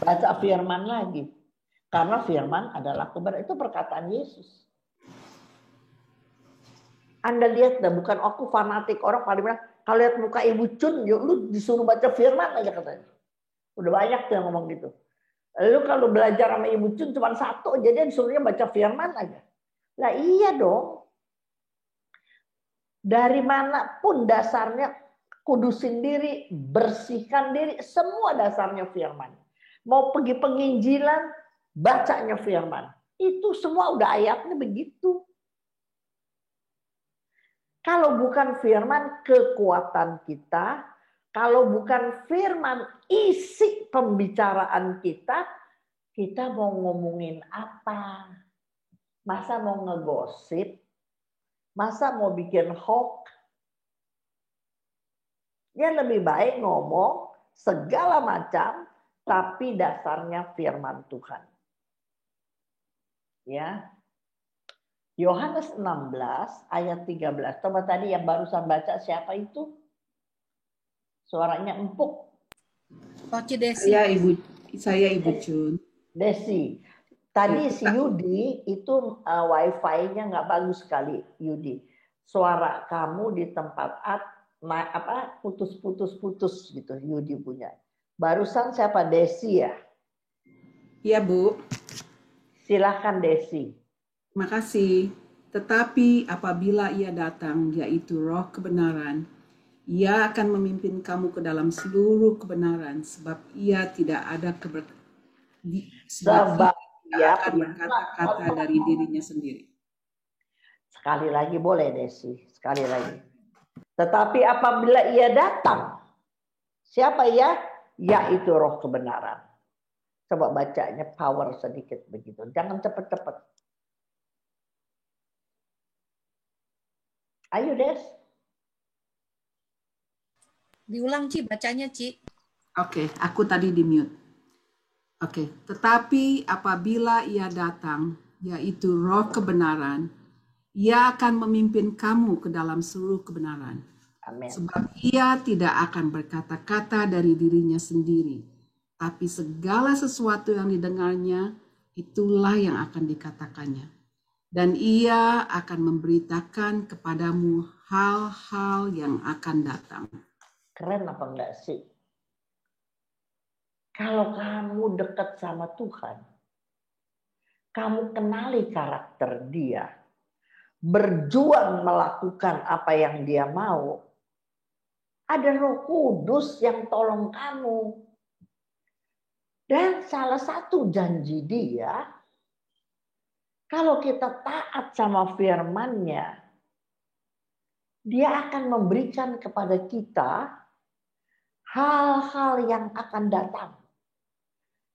baca firman lagi. Karena firman adalah kebenaran. Itu perkataan Yesus. Anda lihat, bukan aku fanatik. Orang paling bilang, kalau lihat muka Ibu Cun, lu disuruh baca firman aja katanya. Udah banyak tuh yang ngomong gitu. Lalu kalau belajar sama Ibu Cun cuma satu, jadi disuruhnya baca firman aja. Lah iya dong. Dari manapun dasarnya, kudusin diri, bersihkan diri, semua dasarnya firman. Mau pergi penginjilan, bacanya firman. Itu semua udah ayatnya begitu. Kalau bukan firman, kekuatan kita. Kalau bukan firman, isi pembicaraan kita, kita mau ngomongin apa? Masa mau ngegosip? Masa mau bikin hoax? Ya lebih baik ngomong segala macam, tapi dasarnya firman Tuhan. Ya. Yohanes 16 ayat 13. Coba tadi yang barusan baca siapa itu? Suaranya empuk. Koci Desi. Saya Ibu Cun. Desi. Tadi si Yudi itu wifi-nya nggak bagus sekali, Yudi. Suara kamu di tempat putus-putus gitu, Yudi punya. Barusan siapa? Desi ya? Iya, Bu. Silakan Desi. Makasih. Tetapi apabila ia datang, yaitu roh kebenaran, ia akan memimpin kamu ke dalam seluruh kebenaran, sebab ia tidak ada sebab Sebab ia ia akan berkata-kata dari dirinya sendiri. Sekali lagi boleh Desi, sekali lagi. Tetapi apabila ia datang, siapa ia? Yaitu roh kebenaran. Coba bacanya power sedikit begitu. Jangan cepat-cepat. Ayo Des. Diulang Ci, bacanya Ci. Oke, aku tadi di mute. Oke, tetapi apabila ia datang, yaitu roh kebenaran, ia akan memimpin kamu ke dalam seluruh kebenaran. Amin. Sebab ia tidak akan berkata-kata dari dirinya sendiri, tapi segala sesuatu yang didengarnya, itulah yang akan dikatakannya. Dan ia akan memberitakan kepadamu hal-hal yang akan datang. Keren apa enggak sih? Kalau kamu dekat sama Tuhan, kamu kenali karakter dia, berjuang melakukan apa yang dia mau, ada Roh Kudus yang tolong kamu. Dan salah satu janji dia, kalau kita taat sama firman-Nya, dia akan memberikan kepada kita hal-hal yang akan datang.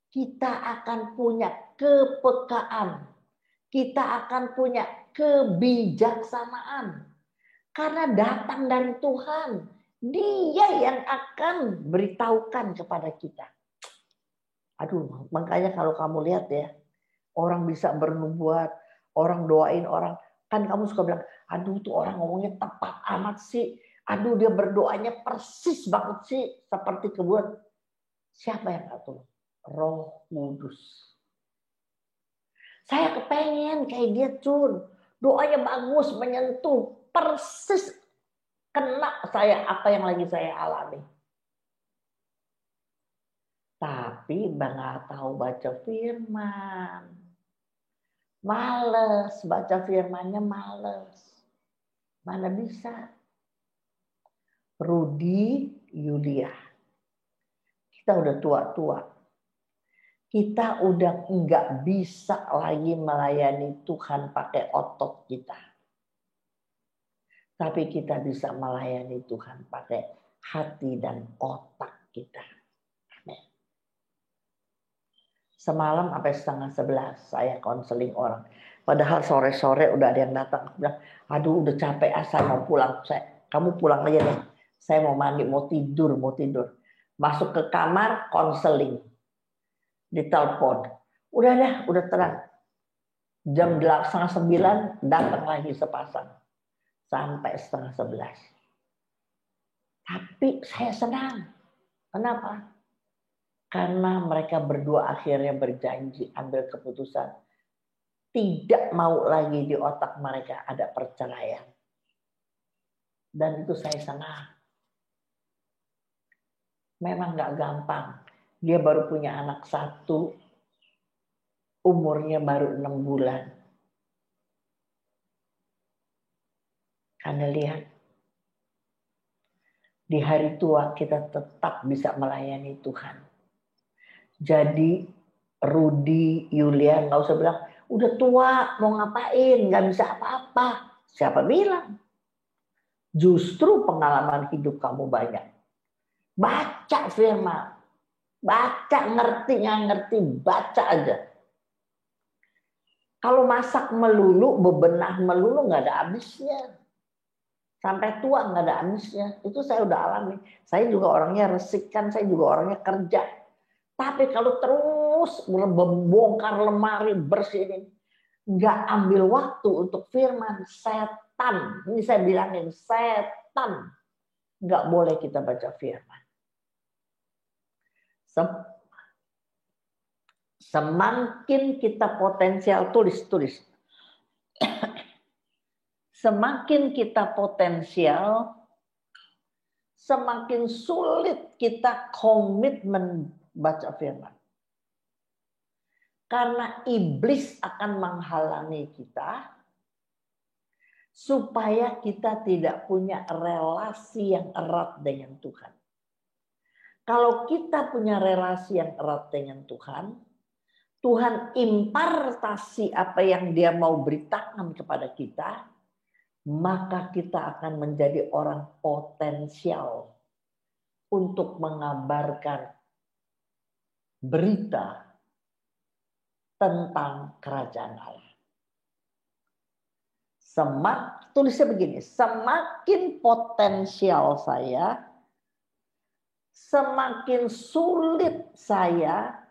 Kita akan punya kepekaan. Kita akan punya kebijaksanaan. Karena datang dari Tuhan. Dia yang akan beritahukan kepada kita. Aduh, makanya kalau kamu lihat ya, orang bisa bernubuat, orang doain orang. Kan kamu suka bilang, aduh tuh orang ngomongnya tepat amat sih. Aduh dia berdoanya persis banget sih. Seperti kebuat. Siapa yang atur? Roh Kudus. Saya kepengen kayak dia Cun. Doanya bagus, menyentuh. Persis kena saya apa yang lagi saya alami. Tapi nggak tahu baca firman. Males, baca firmannya males. Mana bisa. Rudi Yulia. Kita udah tua-tua. Kita udah nggak bisa lagi melayani Tuhan pakai otot kita. Tapi kita bisa melayani Tuhan pakai hati dan otak kita. Amin. Semalam sampai 10:30 saya konseling orang. Padahal sore-sore udah ada yang datang. Aku bilang, aduh udah capek, saya mau pulang. Kamu pulang aja deh. Saya mau mandi, mau tidur. Masuk ke kamar, konseling. Ditelepon. Udah tenang. Jam 8:30 datang lagi sepasang. Sampai 10:30. Tapi saya senang. Kenapa? Karena mereka berdua akhirnya berjanji ambil keputusan. Tidak mau lagi di otak mereka ada perceraian. Dan itu saya senang. Memang gak gampang. Dia baru punya anak 1. Umurnya baru 6 bulan. Anda lihat. Di hari tua kita tetap bisa melayani Tuhan. Jadi Rudi, Yulia nggak usah bilang, udah tua mau ngapain, nggak bisa apa-apa. Siapa bilang? Justru pengalaman hidup kamu banyak. Baca firman. Baca, ngerti, nggak ngerti, baca aja. Kalau masak melulu, bebenah melulu, nggak ada habisnya. Sampai tua nggak ada habisnya. Itu saya udah alami. Saya juga orangnya resik kan, saya juga orangnya kerja. Tapi kalau terus membongkar lemari, bersihin, nggak ambil waktu untuk firman, setan. Ini saya bilangin, setan. Nggak boleh kita baca firman. Semakin kita potensial, tulis. Semakin kita potensial, semakin sulit kita komitmen baca firman. Karena iblis akan menghalangi kita supaya kita tidak punya relasi yang erat dengan Tuhan. Kalau kita punya relasi yang erat dengan Tuhan, Tuhan impartasi apa yang dia mau beritakan kepada kita, maka kita akan menjadi orang potensial untuk mengabarkan berita tentang kerajaan Allah. Tulisnya begini, semakin potensial saya, semakin sulit saya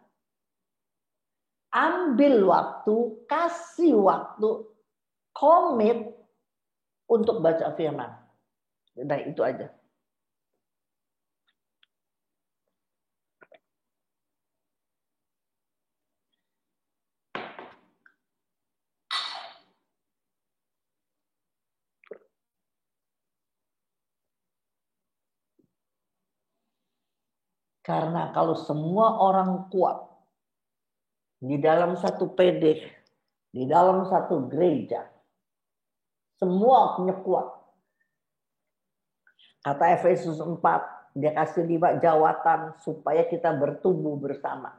ambil waktu, kasih waktu, komit untuk baca firman. Nah, itu aja. Karena kalau semua orang kuat di dalam satu PD, di dalam satu gereja, semua punya kuat. Kata Efesus 4, dia kasih 5 jawatan supaya kita bertumbuh bersama.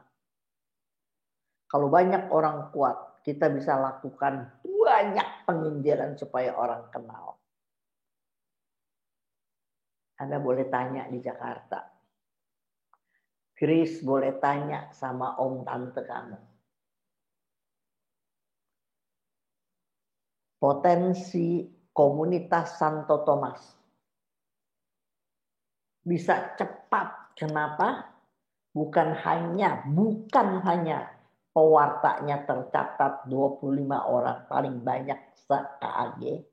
Kalau banyak orang kuat, kita bisa lakukan banyak penginjilan supaya orang kenal. Anda boleh tanya di Jakarta. Grace boleh tanya sama om tante kamu. Potensi komunitas Santo Thomas bisa cepat. Kenapa? Bukan hanya pewartanya tercatat 25 orang paling banyak se-KAG,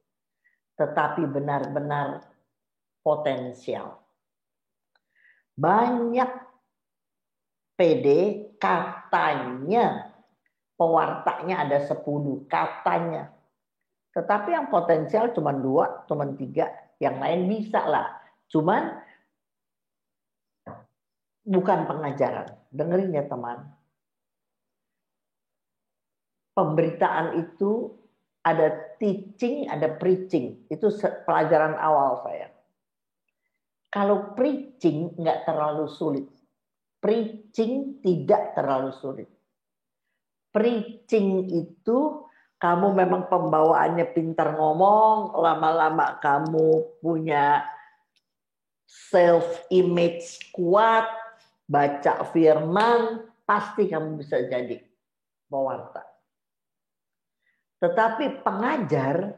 tetapi benar-benar potensial. Banyak PD katanya pewartanya ada 10 katanya. Tetapi yang potensial cuma 2, cuma 3, yang lain bisa lah. Cuman bukan pengajaran. Dengerin ya teman. Pemberitaan itu ada teaching, ada preaching. Itu pelajaran awal saya. Kalau preaching nggak terlalu sulit. Preaching tidak terlalu sulit. Preaching itu kamu memang pembawaannya pintar ngomong, lama-lama kamu punya self-image kuat, baca firman, pasti kamu bisa jadi pewarta. Tetapi pengajar,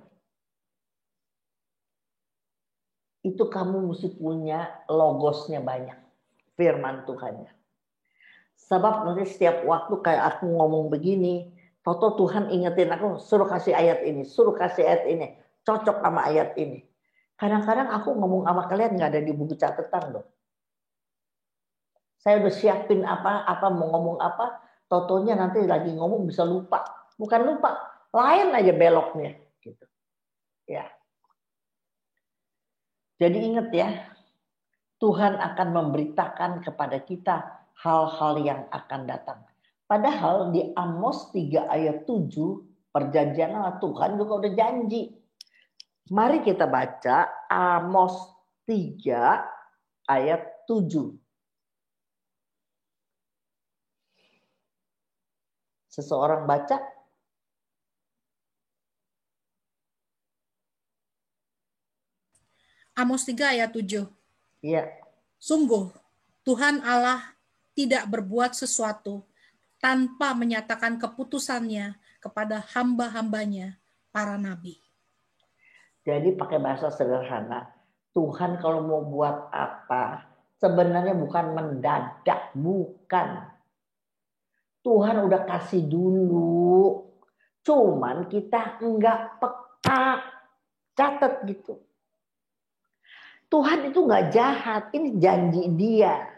itu kamu mesti punya logosnya banyak, firman Tuhannya. Sebab nanti setiap waktu kayak aku ngomong begini, Toto Tuhan ingetin aku, suruh kasih ayat ini, suruh kasih ayat ini, cocok sama ayat ini. Kadang-kadang aku ngomong sama kalian nggak ada di buku catatan loh. Saya udah siapin apa mau ngomong apa, Totonya nanti lagi ngomong bisa lupa. Bukan lupa, lain aja beloknya. Gitu. Ya. Jadi ingat ya, Tuhan akan memberitakan kepada kita hal-hal yang akan datang. Padahal di Amos 3 ayat 7, perjanjian Allah Tuhan juga udah janji. Mari kita baca Amos 3 ayat 7. Seseorang baca? Amos 3 ayat 7. Iya. Sungguh, Tuhan Allah tidak berbuat sesuatu tanpa menyatakan keputusannya kepada hamba-hambanya, para nabi. Jadi pakai bahasa sederhana, Tuhan kalau mau buat apa, sebenarnya bukan mendadak, bukan. Tuhan udah kasih dulu, cuman kita enggak peka, catat gitu. Tuhan itu enggak jahat, ini janji dia.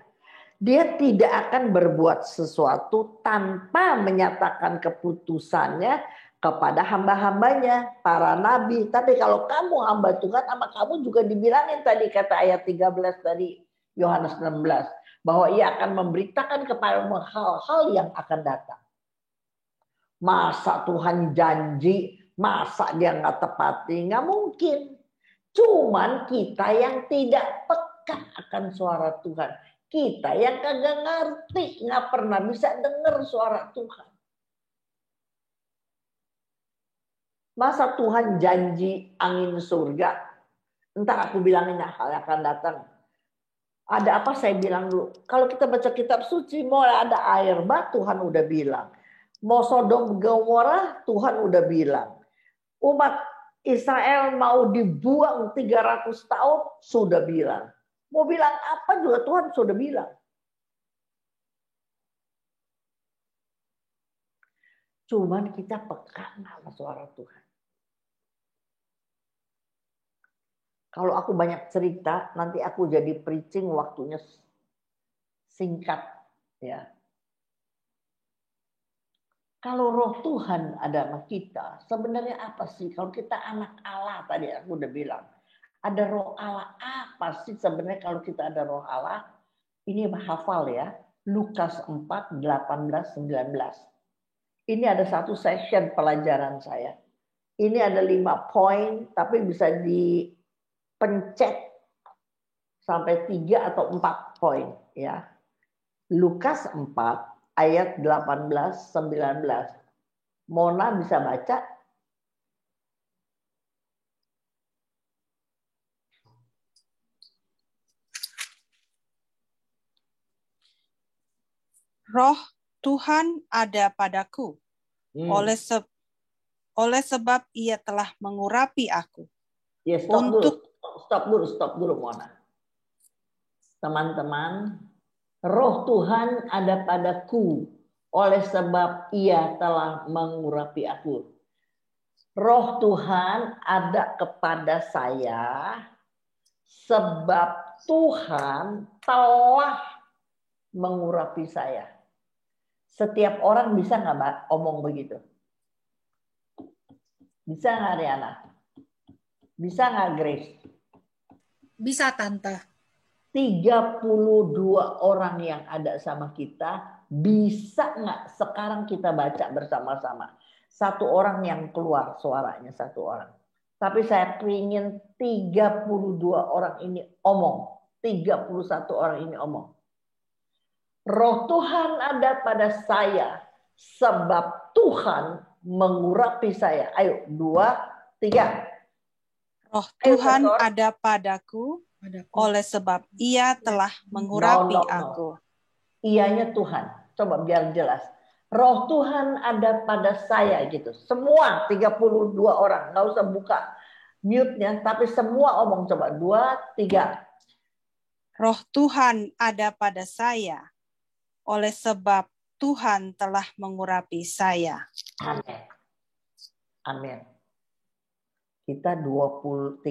Dia tidak akan berbuat sesuatu tanpa menyatakan keputusannya kepada hamba-hambanya, para nabi. Tapi kalau kamu hamba Tuhan, sama kamu juga dibilangin tadi kata ayat 13 dari Yohanes 16. Bahwa ia akan memberitakan kepadamu hal-hal yang akan datang. Masa Tuhan janji, masa dia nggak tepati? Nggak mungkin. Cuman kita yang tidak peka akan suara Tuhan. Kita yang kagak ngerti, nggak pernah bisa dengar suara Tuhan. Masa Tuhan janji angin surga? Entar aku bilangin hal yang akan datang. Ada apa saya bilang dulu. Kalau kita baca kitab suci, mau ada air bah, Tuhan udah bilang. Mau Sodom Gomora, Tuhan udah bilang. Umat Israel mau dibuang 300 tahun, sudah bilang. Mau bilang apa juga Tuhan sudah bilang. Cuman kita peka sama suara Tuhan. Kalau aku banyak cerita, nanti aku jadi preaching waktunya singkat. Ya. Kalau roh Tuhan ada sama kita, sebenarnya apa sih? Kalau kita anak Allah, tadi aku udah bilang. Ada roh Allah apa sih sebenarnya kalau kita ada roh Allah? Ini hafal ya. Lukas 4, 18, 19. Ini ada satu session pelajaran saya. Ini ada 5 poin, tapi bisa dipencet sampai 3 atau 4 poin. Ya. Lukas 4, ayat 18, 19. Mona bisa baca? Roh Tuhan ada padaku, oleh sebab ia telah mengurapi aku. Ya, stop dulu Mona. Teman-teman, roh Tuhan ada padaku, oleh sebab ia telah mengurapi aku. Roh Tuhan ada kepada saya, sebab Tuhan telah mengurapi saya. Setiap orang bisa nggak omong begitu? Bisa nggak Riana? Bisa nggak Grace? Bisa Tante. 32 orang yang ada sama kita, bisa nggak sekarang kita baca bersama-sama? Satu orang yang keluar suaranya, satu orang. Tapi saya ingin 32 orang ini omong. 31 orang ini omong. Roh Tuhan ada pada saya, sebab Tuhan mengurapi saya. Ayo, 2, 3. Roh Tuhan ada padaku, oleh sebab ia telah mengurapi aku. Ianya Tuhan. Coba biar jelas. Roh Tuhan ada pada saya gitu. Semua 32 orang. Nggak usah buka mute-nya. Tapi semua omong. Coba 2, 3. Roh Tuhan ada pada saya, oleh sebab Tuhan telah mengurapi saya. Amin. Amin. Kita 32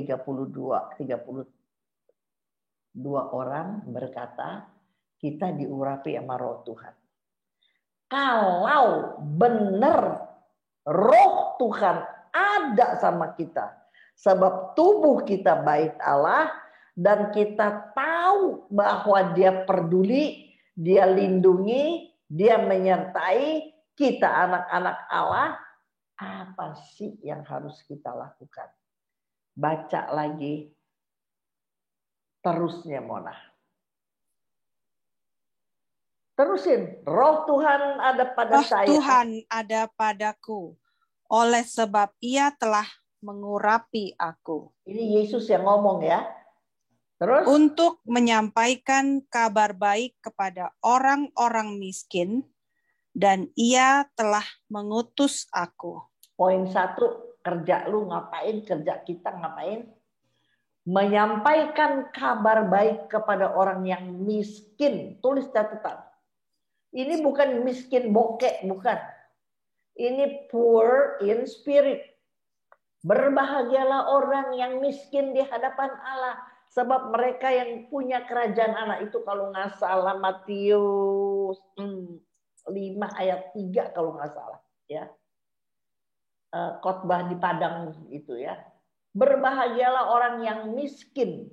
orang berkata, kita diurapi sama roh Tuhan. Kalau benar roh Tuhan ada sama kita, sebab tubuh kita bait Allah, dan kita tahu bahwa dia peduli, dia lindungi, dia menyertai kita anak-anak Allah, apa sih yang harus kita lakukan? Baca lagi terusnya Mona. Terusin. Roh Tuhan ada pada saya. Roh Tuhan ada padaku, oleh sebab ia telah mengurapi aku. Ini Yesus yang ngomong ya. Terus? Untuk menyampaikan kabar baik kepada orang-orang miskin, dan ia telah mengutus aku. Poin 1, kerja lu ngapain? Kerja kita ngapain? Menyampaikan kabar baik kepada orang yang miskin. Tulis catatan. Ini bukan miskin bokek, bukan. Ini poor in spirit. Berbahagialah orang yang miskin di hadapan Allah, sebab mereka yang punya kerajaan Allah. Itu kalau nggak salah Matius 5 ayat 3 kalau nggak salah. Ya. Khotbah di Padang itu ya. Berbahagialah orang yang miskin.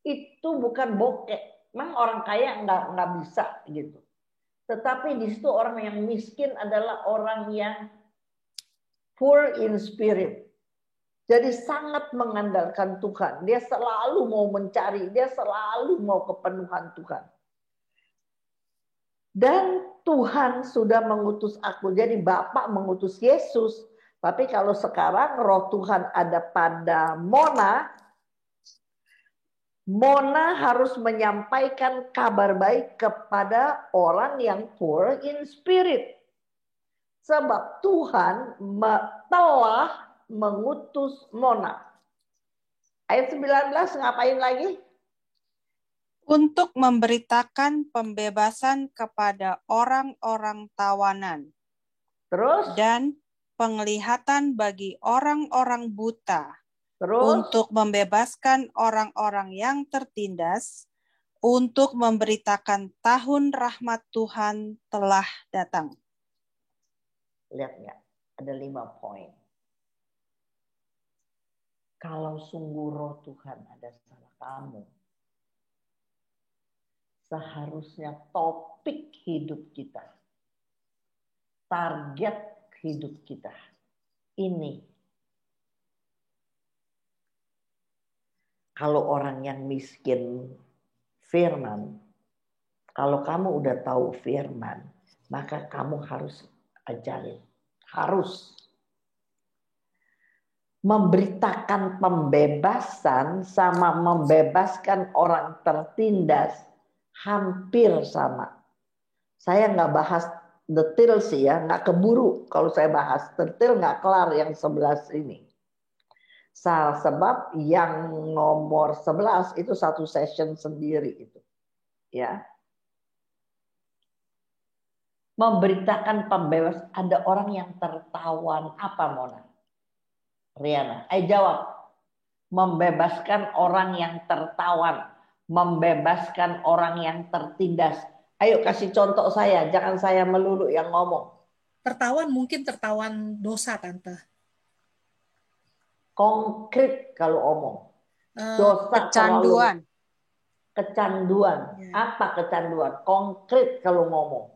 Itu bukan bokek. Memang orang kaya nggak bisa gitu. Tetapi di situ orang yang miskin adalah orang yang poor in spirit. Jadi sangat mengandalkan Tuhan. Dia selalu mau mencari, dia selalu mau kepenuhan Tuhan. Dan Tuhan sudah mengutus aku. Jadi Bapa mengutus Yesus. Tapi kalau sekarang roh Tuhan ada pada Mona, Mona harus menyampaikan kabar baik kepada orang yang poor in spirit. Sebab Tuhan telah mengutus Mona. Ayat 19 ngapain lagi? Untuk memberitakan pembebasan kepada orang-orang tawanan. Terus? Dan penglihatan bagi orang-orang buta. Terus? Untuk membebaskan orang-orang yang tertindas, untuk memberitakan tahun rahmat Tuhan telah datang. Lihat nggak? Ada 5 poin. Kalau sungguh roh Tuhan ada sama kamu, seharusnya topik hidup kita, target hidup kita, ini. Kalau orang yang miskin firman, kalau kamu udah tahu firman, maka kamu harus ajarin. Harus. Memberitakan pembebasan sama membebaskan orang tertindas hampir sama. Saya nggak bahas detail sih ya, nggak keburu kalau saya bahas detail nggak kelar yang 11 ini. Sebab yang nomor 11 itu satu session sendiri itu. Ya. Memberitakan pembebasan, ada orang yang tertawan apa Mona? Riana, jawab. Membebaskan orang yang tertawan, membebaskan orang yang tertindas. Ayo kasih contoh saya, jangan saya melulu yang ngomong. Tertawan mungkin tertawan dosa, Tante. Konkret kalau omong. Dosa kecanduan. Kecanduan. Ya. Apa kecanduan? Konkret kalau ngomong.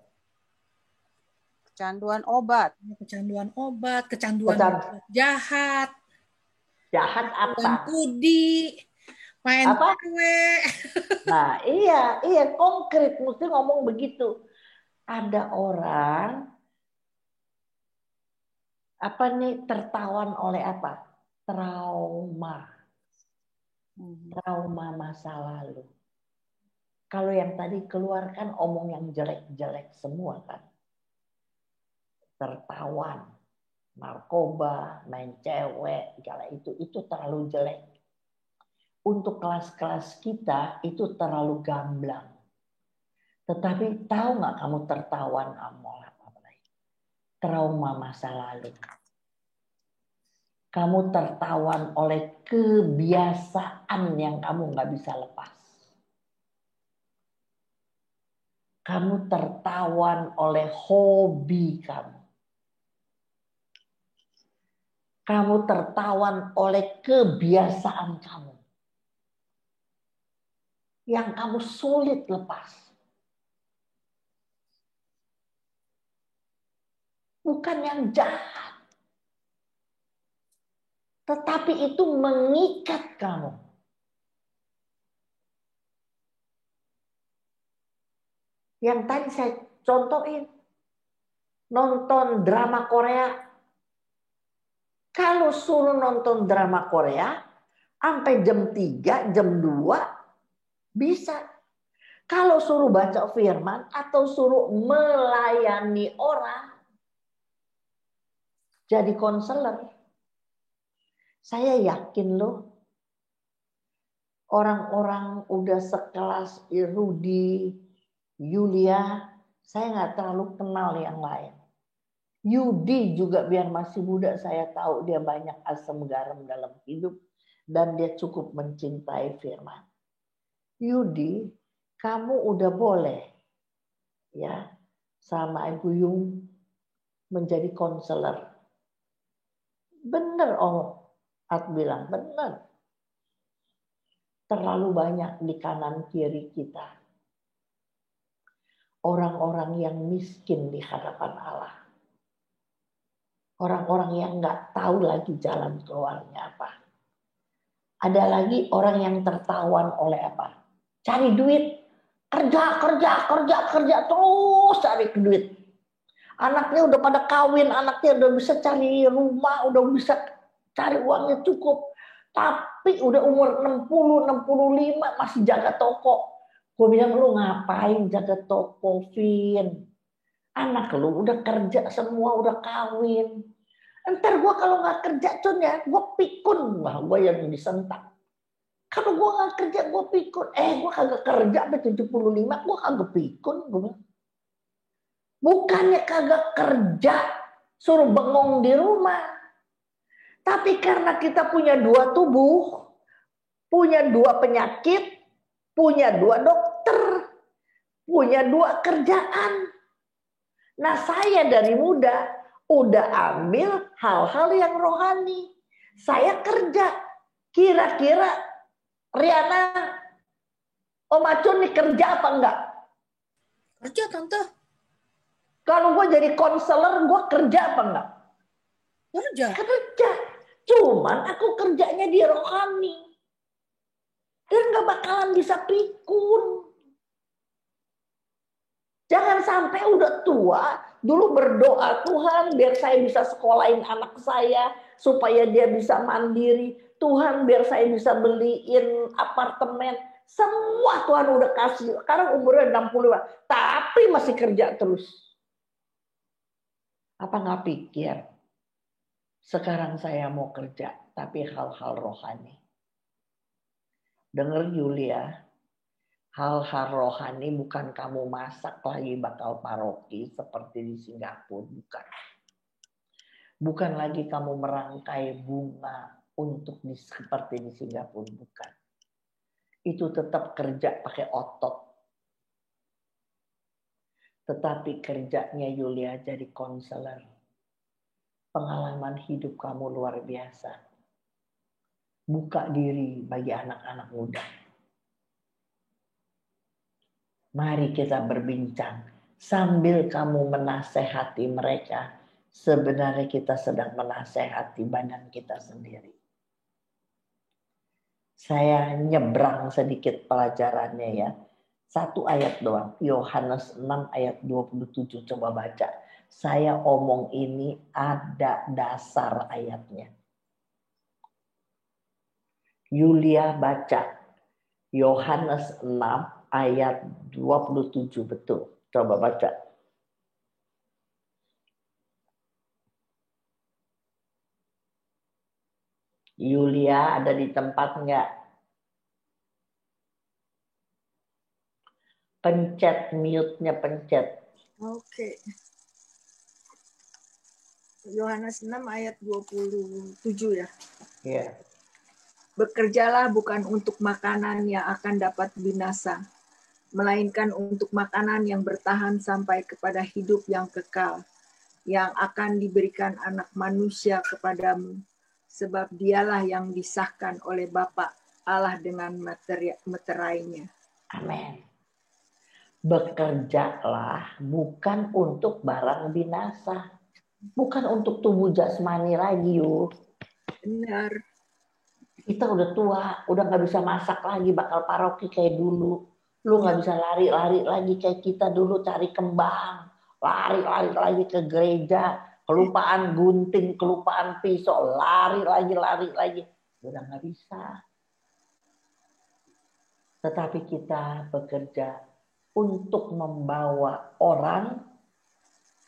Kecanduan obat. Kecanduan obat, kecanduan jahat. Jahat apa? Judi, main cewek. Nah, iya, konkret mesti ngomong begitu. Ada orang apa nih tertawan oleh apa? Trauma masa lalu. Kalau yang tadi keluarkan omong yang jelek-jelek semua kan. Tertawan, narkoba, main cewek, segala itu terlalu jelek. Untuk kelas-kelas kita itu terlalu gamblang. Tetapi tahu nggak kamu tertawan amal apa lagi? Trauma masa lalu. Kamu tertawan oleh kebiasaan yang kamu nggak bisa lepas. Kamu tertawan oleh hobi kamu. Kamu tertawan oleh kebiasaan kamu. Yang kamu sulit lepas. Bukan yang jahat. Tetapi itu mengikat kamu. Yang tadi saya contohin. Nonton drama Korea. Kalau suruh nonton drama Korea, sampai jam 3, jam 2, bisa. Kalau suruh baca firman atau suruh melayani orang, jadi konselor. Saya yakin loh, orang-orang udah sekelas Rudy, Yulia, saya nggak terlalu kenal yang lain. Yudi juga biar masih muda saya tahu dia banyak asam garam dalam hidup dan dia cukup mencintai firman. Yudi, kamu udah boleh ya sama Ibu Yung menjadi konselor. Bener Om At bilang, bener. Terlalu banyak di kanan kiri kita. Orang-orang yang miskin di hadapan Allah. Orang-orang yang nggak tahu lagi jalan keluarnya apa. Ada lagi orang yang tertawan oleh apa? Cari duit. Kerja terus cari duit. Anaknya udah pada kawin, anaknya udah bisa cari rumah, udah bisa cari uangnya cukup. Tapi udah umur 60, 65 masih jaga toko. Gue bilang, lu ngapain jaga toko, Vin? Anak lu udah kerja semua, udah kawin. Ntar gue kalau nggak kerja, Con ya, gue pikun. Wah, gue yang disentak. Kalau gue nggak kerja, gue pikun. Gue kagak kerja sampai 75, gue kagak pikun. Gue bilang. Bukannya kagak kerja, suruh bengong di rumah. Tapi karena kita punya dua tubuh, punya dua penyakit, punya dua dokter, punya dua kerjaan. Nah, saya dari muda udah ambil hal-hal yang rohani. Saya kerja. Kira-kira Riana, Om Acun nih kerja apa enggak? Kerja, Tante. Kalau gue jadi konselor, gue kerja apa enggak? Kerja. Kerja. Cuman aku kerjanya di rohani. Dan gak bakalan bisa pikun. Jangan sampai udah tua, dulu berdoa, Tuhan biar saya bisa sekolahin anak saya, supaya dia bisa mandiri. Tuhan biar saya bisa beliin apartemen. Semua Tuhan udah kasih. Sekarang umurnya 65, tapi masih kerja terus. Apa nggak pikir? Sekarang saya mau kerja, tapi hal-hal rohani. Dengar Yulia, hal-hal rohani bukan kamu masak lagi bakal paroki seperti di Singapura, bukan. Bukan lagi kamu merangkai bunga untuk seperti di Singapura, bukan. Itu tetap kerja pakai otot. Tetapi kerjanya Yulia jadi konselor. Pengalaman hidup kamu luar biasa. Buka diri bagi anak-anak muda. Mari kita berbincang. Sambil kamu menasehati mereka, sebenarnya kita sedang menasehati badan kita sendiri. Saya nyebrang sedikit pelajarannya ya. 1 ayat doang. Yohanes 6 ayat 27. Coba baca. Saya omong ini ada dasar ayatnya. Yulia baca. Yohanes 6 ayat 27. Betul. Coba baca. Yulia ada di tempat enggak? Pencet mute-nya, pencet. Oke. Yohanes 6 ayat 27 ya. Iya. Bekerjalah bukan untuk makanan yang akan dapat binasa, melainkan untuk makanan yang bertahan sampai kepada hidup yang kekal, yang akan diberikan anak manusia kepadamu, sebab dialah yang disahkan oleh Bapa Allah dengan meterainya. Amin. Bekerjalah bukan untuk barang binasa. Bukan untuk tubuh jasmani lagi yuk. Benar. Kita udah tua, udah gak bisa masak lagi, bakal paroki kayak dulu. Lu gak bisa lari-lari lagi kayak kita dulu cari kembang. Lari-lari lagi ke gereja. Kelupaan gunting, kelupaan pisau. Lari lagi. Udah gak bisa. Tetapi kita bekerja untuk membawa orang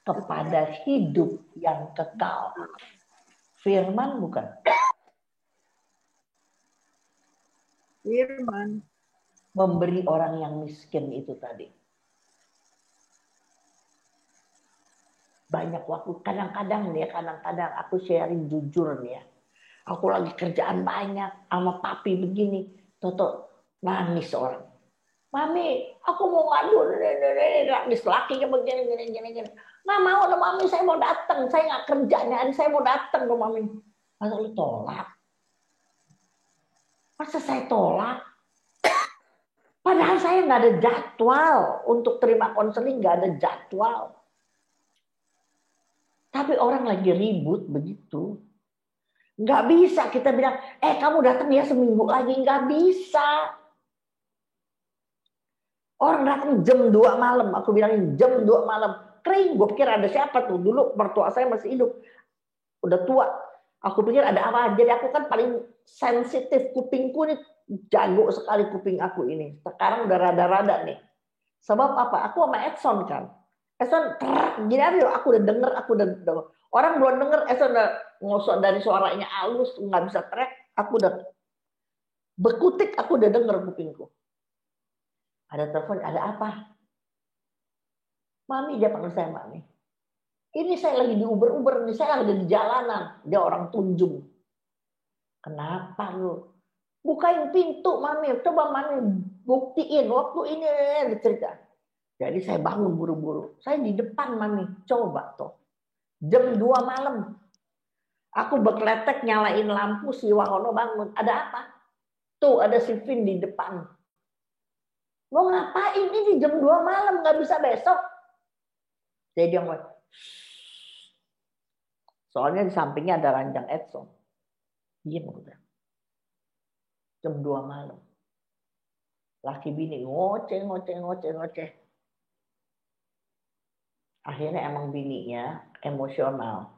kepada hidup yang kekal. Firman bukan? Firman. Memberi orang yang miskin itu tadi. Banyak waktu. Kadang-kadang aku sharing jujur nih ya. Aku lagi kerjaan banyak sama papi begini. Toto nangis orang. Mami, aku mau ngadu. Nangis lakinya begini. Nggak mau loh mami, saya mau datang. Saya nggak kerjanya, saya mau datang loh mami. Masa lu tolak? Masa saya tolak? Padahal saya nggak ada jadwal untuk terima konseling, nggak ada jadwal. Tapi orang lagi ribut begitu. Nggak bisa kita bilang, kamu datang ya seminggu lagi. Nggak bisa. Orang datang jam 2 malam. Aku bilangin jam 2 malam. kering. Gue pikir ada siapa tuh. Dulu mertua saya masih hidup. Udah tua. Aku pikir ada apa. Jadi aku kan paling sensitif. Kupingku nih jago sekali kuping aku ini. Sekarang udah rada-rada nih. Sebab apa? Aku sama Edson kan. Edson, gini aja aku udah denger. Orang belum denger. Edson udah ngosok dari suaranya halus. Nggak bisa teriak. Aku udah bekutik. Aku udah denger kupingku. Ada telepon, ada apa? Mami, dia panggil saya Mami. Ini saya lagi di Uber, nih saya lagi di jalanan. Dia orang Tunjung. Kenapa lu? Bukain pintu Mami, coba Mami buktiin. Waktu ini cerita. Jadi saya bangun buru-buru. Saya di depan Mami, coba tuh. Jam 2 malam. Aku berkletek nyalain lampu, si Wahono bangun. Ada apa? Tuh ada si Vin di depan. Mau ngapain ini jam 2 malam, nggak bisa besok? Jadi dia ngomong, soalnya di sampingnya ada ranjang Edson. Diam udah. Jam 2 malam. Laki bini ngoceh. Akhirnya emang bininya emosional.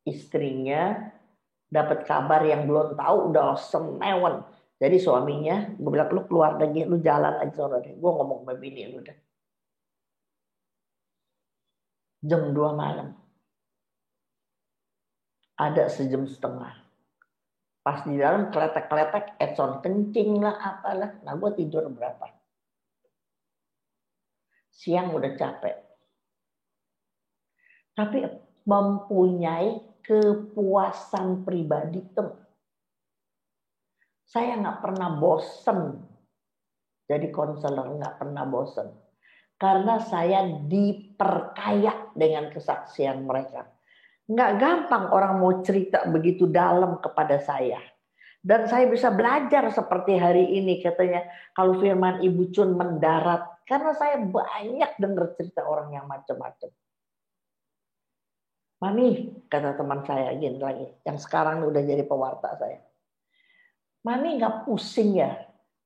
Istrinya dapat kabar yang belum tahu udah semewen. Jadi suaminya, gue bilang, lu keluar lagi, lu jalan aja sono deh. Gue ngomong sama bini lu deh. Jam 2 malam. Ada sejam setengah. Pas di dalam kletek-kletek, Edson kencing lah, apalah. Nah gue tidur berapa? Siang udah capek. Tapi mempunyai kepuasan pribadi tuh. Saya nggak pernah bosen jadi konselor, nggak pernah bosen. Karena saya diperkaya dengan kesaksian mereka. Nggak gampang orang mau cerita begitu dalam kepada saya. Dan saya bisa belajar seperti hari ini katanya. Kalau firman Ibu Chun mendarat. Karena saya banyak dengar cerita orang yang macam-macam. Mami, kata teman saya gini lagi. Yang sekarang udah jadi pewarta saya. Mami nggak pusing ya?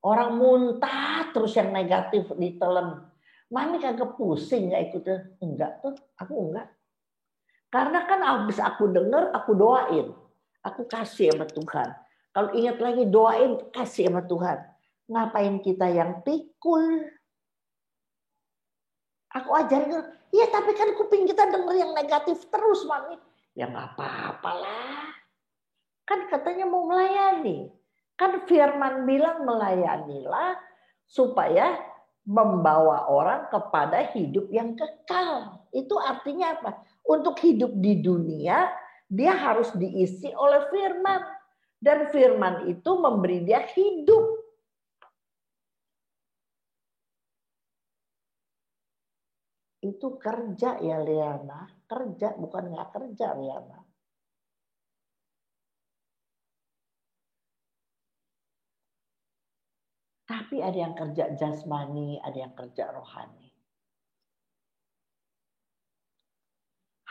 Orang muntah terus yang negatif ditelan. Mami kagak pusing nggak ikutnya? Enggak tuh, aku enggak. Karena kan habis aku dengar, aku doain. Aku kasih sama Tuhan. Kalau ingat lagi doain, kasih sama Tuhan. Ngapain kita yang pikul? Aku ajarin, ya tapi kan kuping kita denger yang negatif terus, Mami. Ya nggak apa-apalah. Kan katanya mau melayani. Kan firman bilang melayanilah supaya membawa orang kepada hidup yang kekal. Itu artinya apa? Untuk hidup di dunia, dia harus diisi oleh firman. Dan firman itu memberi dia hidup. Itu kerja ya Liana. Kerja, bukan nggak kerja Liana. Tapi ada yang kerja jasmani, ada yang kerja rohani.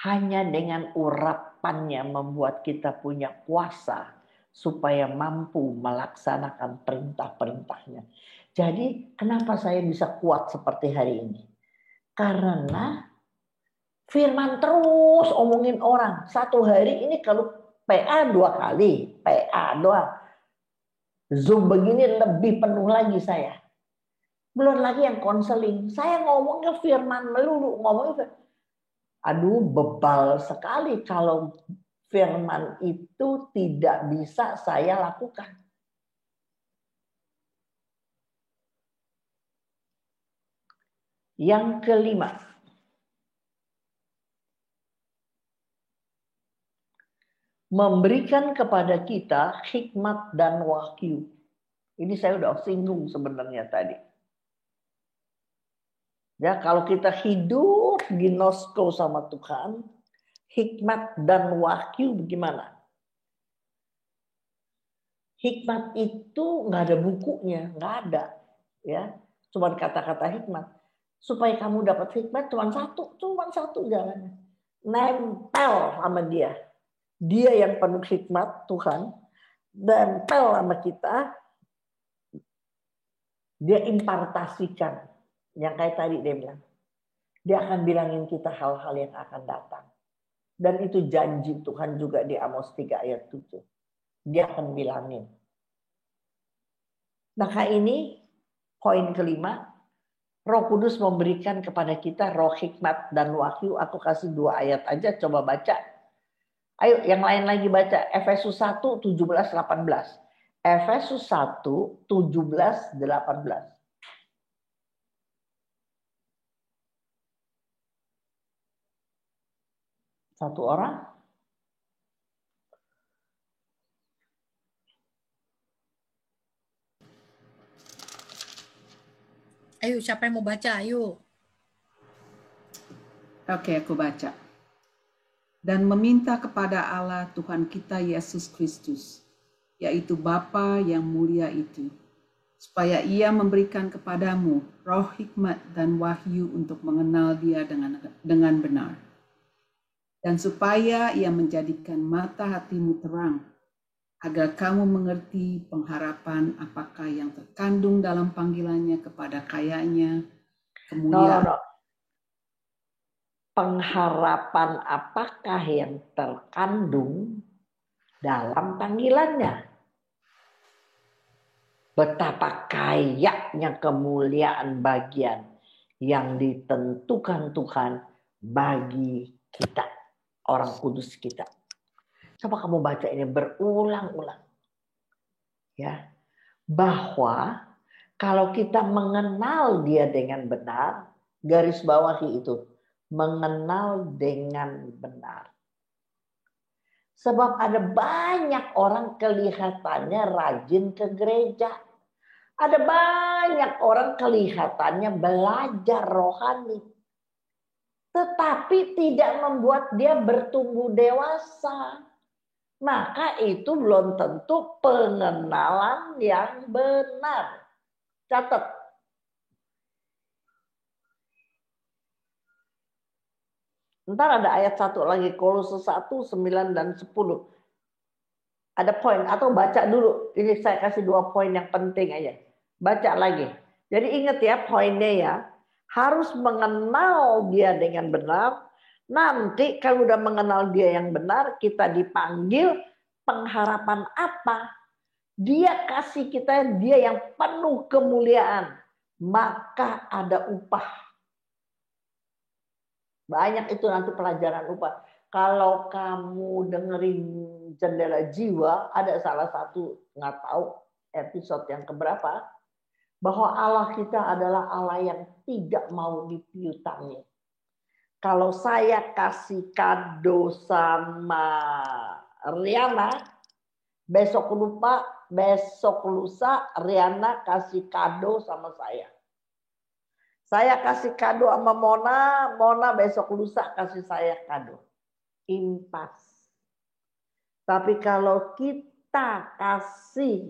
Hanya dengan urapannya membuat kita punya kuasa supaya mampu melaksanakan perintah-perintahnya. Jadi kenapa saya bisa kuat seperti hari ini? Karena firman terus omongin orang. Satu hari ini kalau PA 2 kali, PA doang. Zoom begini lebih penuh lagi saya. Belum lagi yang konseling. Saya ngomongnya firman melulu. Ngomongnya, aduh bebal sekali kalau firman itu tidak bisa saya lakukan. Yang kelima. Memberikan kepada kita hikmat dan wahyu. Ini saya udah singgung sebenarnya tadi. Ya, kalau kita hidup ginosko sama Tuhan, hikmat dan wahyu bagaimana? Hikmat itu nggak ada bukunya, nggak ada. Ya, cuma kata-kata hikmat. Supaya kamu dapat hikmat cuma satu jalannya. Nempel sama dia. Dia yang penuh hikmat, Tuhan, nempel sama kita, dia impartasikan. Yang kayak tadi dia bilang, Dia akan bilangin kita hal-hal yang akan datang. Dan itu janji Tuhan juga di Amos 3 ayat 7. Dia akan bilangin. Maka ini poin kelima. Roh Kudus memberikan kepada kita roh hikmat dan wahyu. Aku kasih 2 ayat aja, coba baca. Ayo yang lain lagi baca. Efesus 1, 17, 18. Efesus 1, 17, 18. Satu orang. Ayo, siapa yang mau baca? Ayo. Oke, aku baca. Dan meminta kepada Allah Tuhan kita Yesus Kristus, yaitu Bapa yang mulia itu, supaya Ia memberikan kepadamu roh hikmat dan wahyu untuk mengenal Dia dengan benar. Dan supaya Ia menjadikan mata hatimu terang, agar kamu mengerti pengharapan apakah yang terkandung dalam panggilannya kepada kayanya kemuliaan. No. Pengharapan apakah yang terkandung dalam panggilannya? Betapa kayanya kemuliaan bagian yang ditentukan Tuhan bagi kita, orang kudus kita. Coba kamu baca ini berulang-ulang. Ya. Bahwa kalau kita mengenal Dia dengan benar, garis bawahi itu, mengenal dengan benar. Sebab ada banyak orang kelihatannya rajin ke gereja. Ada banyak orang kelihatannya belajar rohani. Tetapi tidak membuat dia bertumbuh dewasa. Maka itu belum tentu pengenalan yang benar. Catat. Ntar ada ayat 1 lagi. Kolose 1, 9 dan 10. Ada poin. Atau baca dulu. Ini saya kasih 2 poin yang penting aja. Baca lagi. Jadi ingat ya poinnya ya. Harus mengenal Dia dengan benar. Nanti kalau udah mengenal Dia yang benar, kita dipanggil pengharapan apa? Dia kasih kita Dia yang penuh kemuliaan. Maka ada upah. Banyak itu nanti pelajaran upah. Kalau kamu dengerin Jendela Jiwa, ada salah satu, nggak tahu episode yang keberapa, bahwa Allah kita adalah Allah yang tidak mau dipiutangi. Kalau saya kasih kado sama Riana, besok lusa Riana kasih kado sama saya. Saya kasih kado sama Mona besok lusa kasih saya kado. Impas. Tapi kalau kita kasih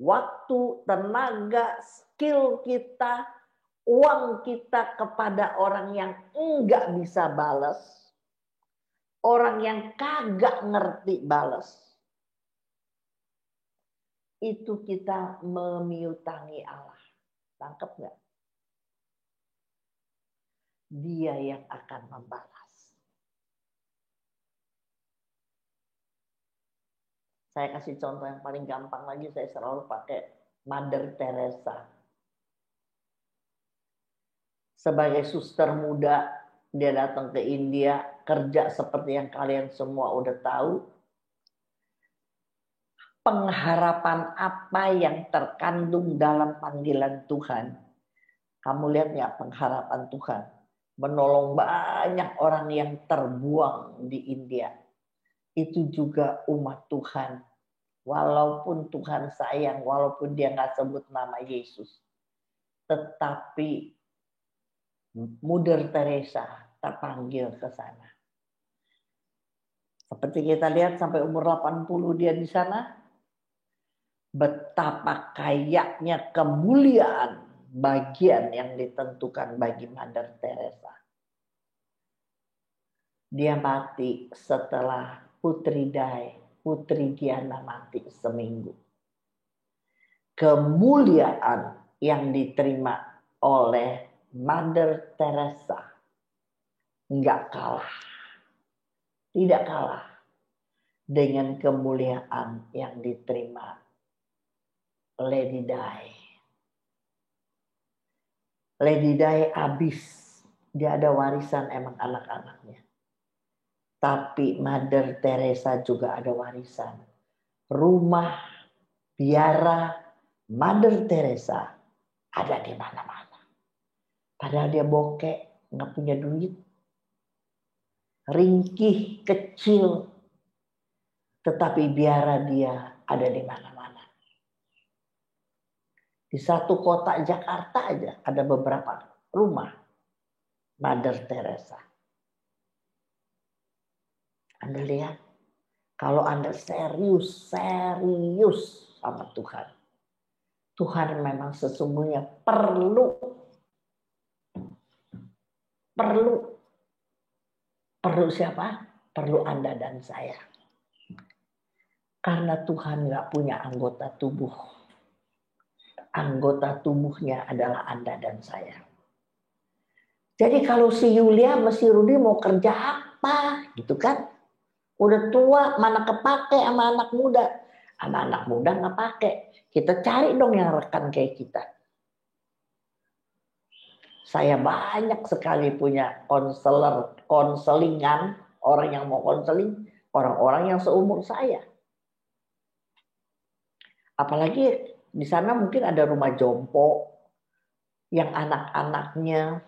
waktu, tenaga, skill kita, uang kita kepada orang yang enggak bisa balas, orang yang kagak ngerti balas, itu kita memiutangi Allah. Tangkep nggak? Dia yang akan membalas. Saya kasih contoh yang paling gampang lagi, saya selalu pakai Mother Teresa. Sebagai suster muda, dia datang ke India, kerja seperti yang kalian semua udah tahu. Pengharapan apa yang terkandung dalam panggilan Tuhan? Kamu lihat ya pengharapan Tuhan. Menolong banyak orang yang terbuang di India. Itu juga umat Tuhan. Walaupun Tuhan sayang, walaupun dia nggak sebut nama Yesus. Tetapi Mother Teresa terpanggil ke sana. Seperti kita lihat sampai umur 80 dia di sana. Betapa kayanya kemuliaan bagian yang ditentukan bagi Mother Teresa. Dia mati setelah Putri Diana mati seminggu. Kemuliaan yang diterima oleh Mother Teresa nggak kalah, tidak kalah dengan kemuliaan yang diterima Lady Di. Lady Di habis, dia ada warisan emang anak-anaknya. Tapi Mother Teresa juga ada warisan. Rumah, biara, Mother Teresa ada di mana-mana. Padahal dia bokek, nggak punya duit. Ringkih, kecil. Tetapi biara dia ada di mana-mana. Di satu kota Jakarta aja ada beberapa rumah Mother Teresa. Anda lihat, kalau Anda serius sama Tuhan, Tuhan memang sesungguhnya perlu siapa? Perlu Anda dan saya. Karena Tuhan nggak punya anggota tubuh. Anggota tubuhnya adalah Anda dan saya. Jadi kalau si Yulia sama si Rudi mau kerja apa? Gitu kan? Udah tua, mana kepake sama anak muda. Sama anak muda nggak pakai. Kita cari dong yang rekan kayak kita. Saya banyak sekali punya konselingan, orang yang mau konseling, orang-orang yang seumur saya. Apalagi di sana mungkin ada rumah jompo yang anak-anaknya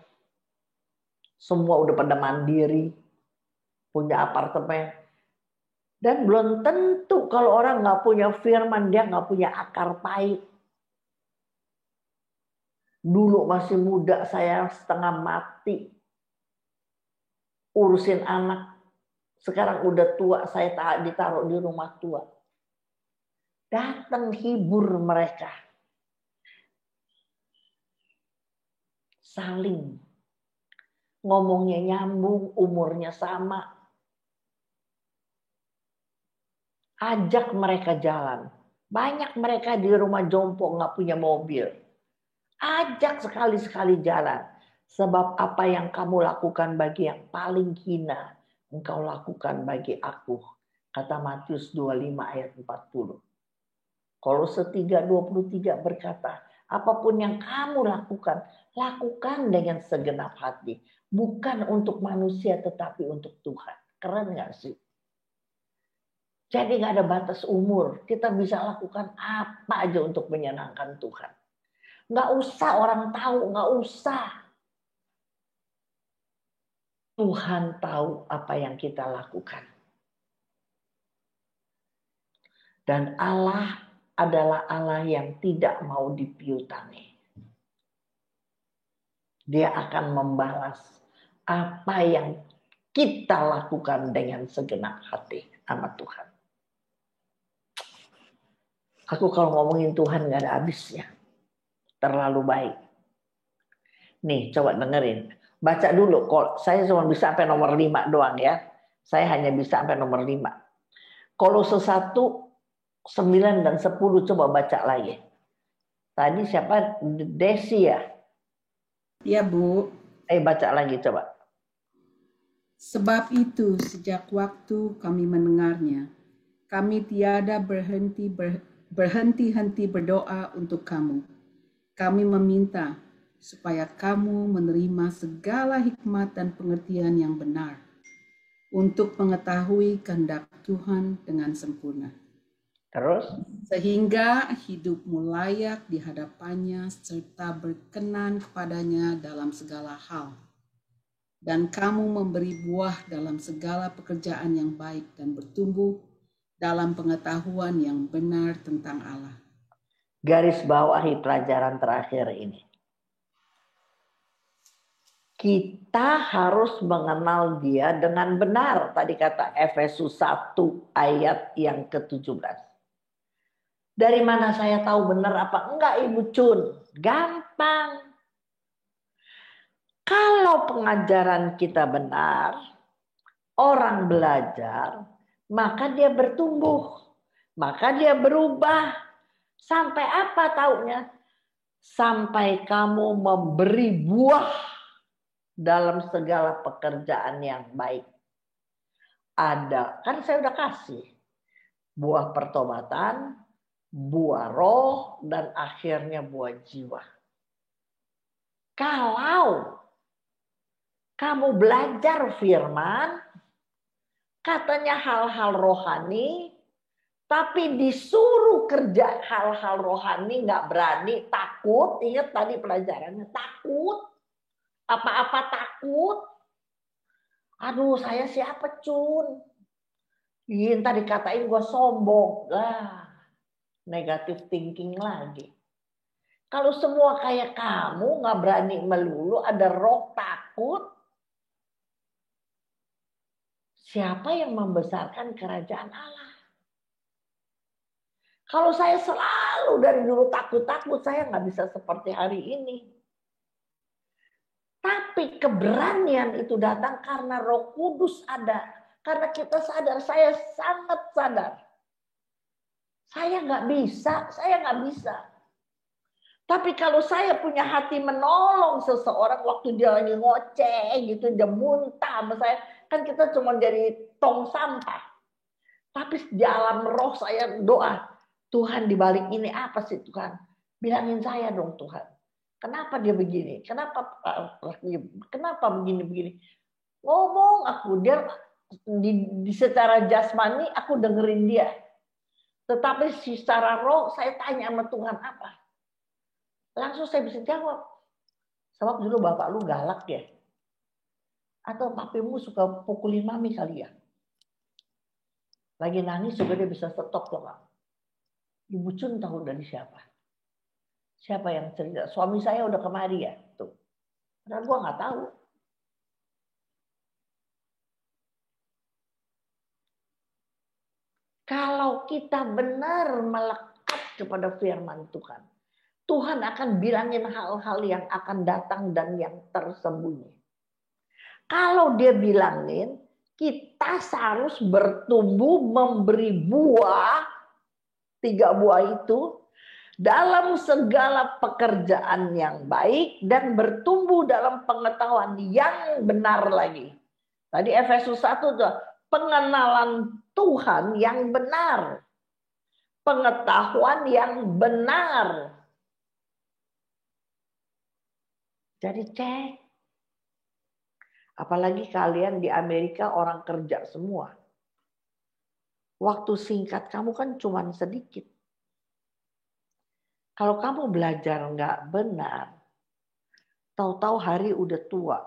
semua udah pada mandiri, punya apartemen. Dan belum tentu kalau orang nggak punya firman, dia nggak punya akar pahit. Dulu masih muda saya setengah mati urusin anak. Sekarang udah tua, saya ditaruh di rumah tua. Datang hibur mereka. Saling. Ngomongnya nyambung, umurnya sama. Ajak mereka jalan. Banyak mereka di rumah jompo nggak punya mobil. Ajak sekali-sekali jalan. Sebab apa yang kamu lakukan bagi yang paling hina, engkau lakukan bagi aku. Kata Matius 25 ayat 40. Kolose 3:23 berkata, apapun yang kamu lakukan, lakukan dengan segenap hati. Bukan untuk manusia tetapi untuk Tuhan. Keren gak sih? Jadi gak ada batas umur. Kita bisa lakukan apa aja untuk menyenangkan Tuhan. Gak usah orang tahu, gak usah. Tuhan tahu apa yang kita lakukan. Dan Allah adalah Allah yang tidak mau dipiutangi. Dia akan membalas apa yang kita lakukan dengan segenap hati sama Tuhan. Aku kalau ngomongin Tuhan gak ada habisnya. Terlalu baik. Nih coba dengerin. Baca dulu. Saya cuma bisa sampai nomor 5 doang ya. Saya hanya bisa sampai nomor 5. Kolose 1, 9 dan 10 coba baca lagi. Tadi siapa? Desi ya? Iya Bu. Baca lagi coba. Sebab itu sejak waktu kami mendengarnya, kami tiada berhenti-henti berdoa untuk kamu. Kami meminta supaya kamu menerima segala hikmat dan pengertian yang benar untuk mengetahui kehendak Tuhan dengan sempurna. Terus? Sehingga hidupmu layak di hadapannya serta berkenan kepadanya dalam segala hal. Dan kamu memberi buah dalam segala pekerjaan yang baik dan bertumbuh dalam pengetahuan yang benar tentang Allah. Garis bawahi pelajaran terakhir ini. Kita harus mengenal dia dengan benar. Tadi kata Efesus 1 ayat yang ke-17. Dari mana saya tahu benar apa enggak Ibu Cun? Gampang. Kalau pengajaran kita benar, orang belajar, maka dia bertumbuh. Maka dia berubah. Sampai apa taunya? Sampai kamu memberi buah dalam segala pekerjaan yang baik. Ada, kan saya udah kasih buah pertobatan, buah roh, dan akhirnya buah jiwa. Kalau kamu belajar firman, katanya hal-hal rohani, tapi disuruh kerja hal-hal rohani nggak berani, takut. Ingat tadi pelajarannya, takut. Apa-apa takut. Aduh, saya siapa, Cun? Ntar dikatain gue sombong. Lah, negative thinking lagi. Kalau semua kayak kamu nggak berani melulu, ada roh takut. Siapa yang membesarkan kerajaan Allah? Kalau saya selalu dari dulu takut-takut, saya nggak bisa seperti hari ini. Tapi keberanian itu datang karena Roh Kudus ada. Karena kita sadar, saya sangat sadar. Saya nggak bisa. Tapi kalau saya punya hati menolong seseorang waktu dia lagi ngoceh gitu, dia muntah sama saya, kan kita cuma jadi tong sampah. Tapi di alam roh saya doa, Tuhan di balik ini apa sih Tuhan? Bilangin saya dong Tuhan. Kenapa dia begini? Kenapa begini? Ngomong aku, dia di secara jasmani aku dengerin dia. Tetapi secara roh saya tanya sama Tuhan apa? Langsung saya bisa jawab. Sebab dulu bapak lu galak ya. Atau papimu suka pukulin mami kali ya. Lagi nangis juga dia bisa stop loh Pak. Ibu Cun tahu dari siapa? Siapa yang cerita? Suami saya udah kemari ya. Tuh. Karena gua nggak tahu. Kalau kita benar melekat kepada firman Tuhan, Tuhan akan bilangin hal-hal yang akan datang dan yang tersembunyi. Kalau dia bilangin, kita harus bertumbuh memberi buah, 3 buah itu, dalam segala pekerjaan yang baik dan bertumbuh dalam pengetahuan yang benar lagi. Tadi Efesus 1 tuh, pengenalan Tuhan yang benar. Pengetahuan yang benar. Jadi cek. Apalagi kalian di Amerika orang kerja semua. Waktu singkat kamu kan cuma sedikit. Kalau kamu belajar nggak benar, tahu-tahu hari udah tua.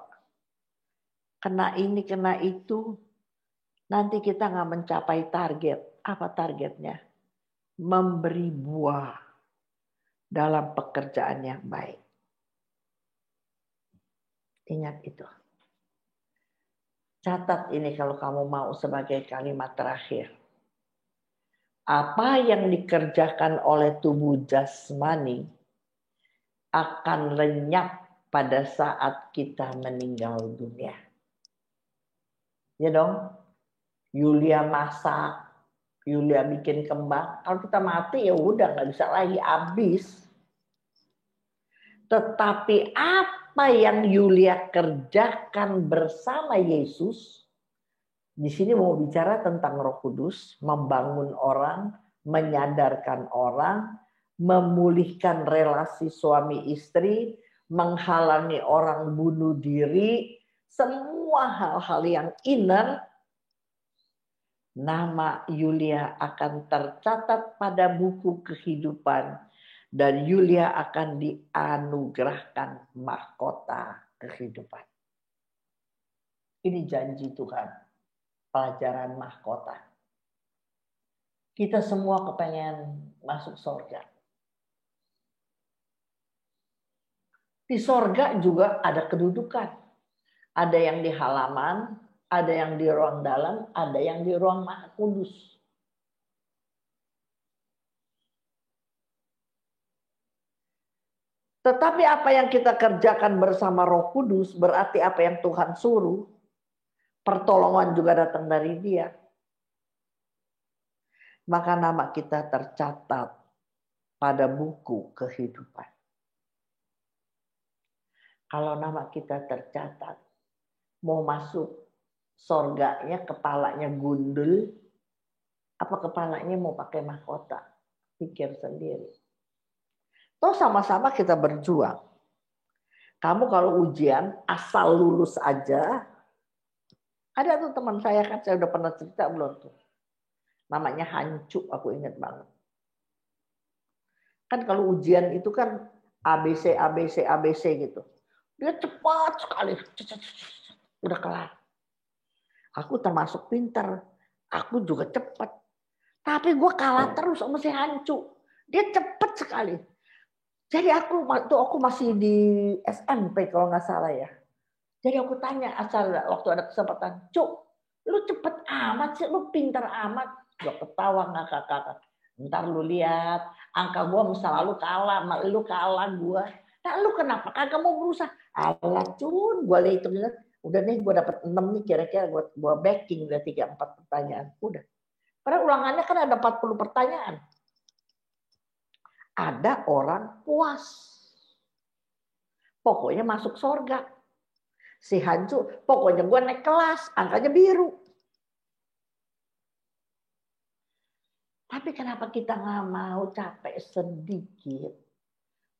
Kena ini, kena itu, nanti kita nggak mencapai target. Apa targetnya? Memberi buah dalam pekerjaan yang baik. Ingat itu. Catat ini kalau kamu mau sebagai kalimat terakhir. Apa yang dikerjakan oleh tubuh jasmani akan lenyap pada saat kita meninggal dunia. Ya dong? Yulia masak, Yulia bikin kembang. Kalau kita mati ya udah nggak bisa lagi, habis. Tetapi apa yang Yulia kerjakan bersama Yesus, di sini mau bicara tentang Roh Kudus, membangun orang, menyadarkan orang, memulihkan relasi suami istri, menghalangi orang bunuh diri, semua hal-hal yang inner, nama Yulia akan tercatat pada buku kehidupan dan Yulia akan dianugerahkan mahkota kehidupan. Ini janji Tuhan. Pelajaran mahkota. Kita semua kepengen masuk surga. Di surga juga ada kedudukan. Ada yang di halaman, ada yang di ruang dalam, ada yang di ruang Maha Kudus. Tetapi apa yang kita kerjakan bersama Roh Kudus berarti apa yang Tuhan suruh. Pertolongan juga datang dari Dia. Maka nama kita tercatat pada buku kehidupan. Kalau nama kita tercatat, mau masuk sorganya kepalanya gundul, apa kepalanya mau pakai mahkota? Pikir sendiri. Toh sama-sama kita berjuang. Kamu kalau ujian asal lulus aja. Ada tuh teman saya kan, saya udah pernah cerita belum tuh. Namanya Hancu, aku ingat banget. Kan kalau ujian itu kan ABC, ABC, ABC gitu. Dia cepat sekali. Udah kelar. Aku termasuk pinter. Aku juga cepat. Tapi gue kalah terus sama si Hancu. Dia cepat sekali. Jadi aku masih di SMP kalau nggak salah ya. Jadi aku tanya asal waktu ada kesempatan, Cuk, lu cepet amat sih, lu pinter amat. Gue ketawa ngakak-ngakak. Ntar lu lihat, angka gue selalu kalah, lu kalah gue. Nah lu kenapa kagak mau berusaha? Alah Cun, gue lihat udah nih gue dapet 6 nih kira-kira gue backing udah 3-4 pertanyaan. Udah. Padahal ulangannya kan ada 40 pertanyaan. Ada orang puas. Pokoknya masuk surga. Si Hancu, pokoknya gue naik kelas, angkanya biru. Tapi kenapa kita nggak mau capek sedikit,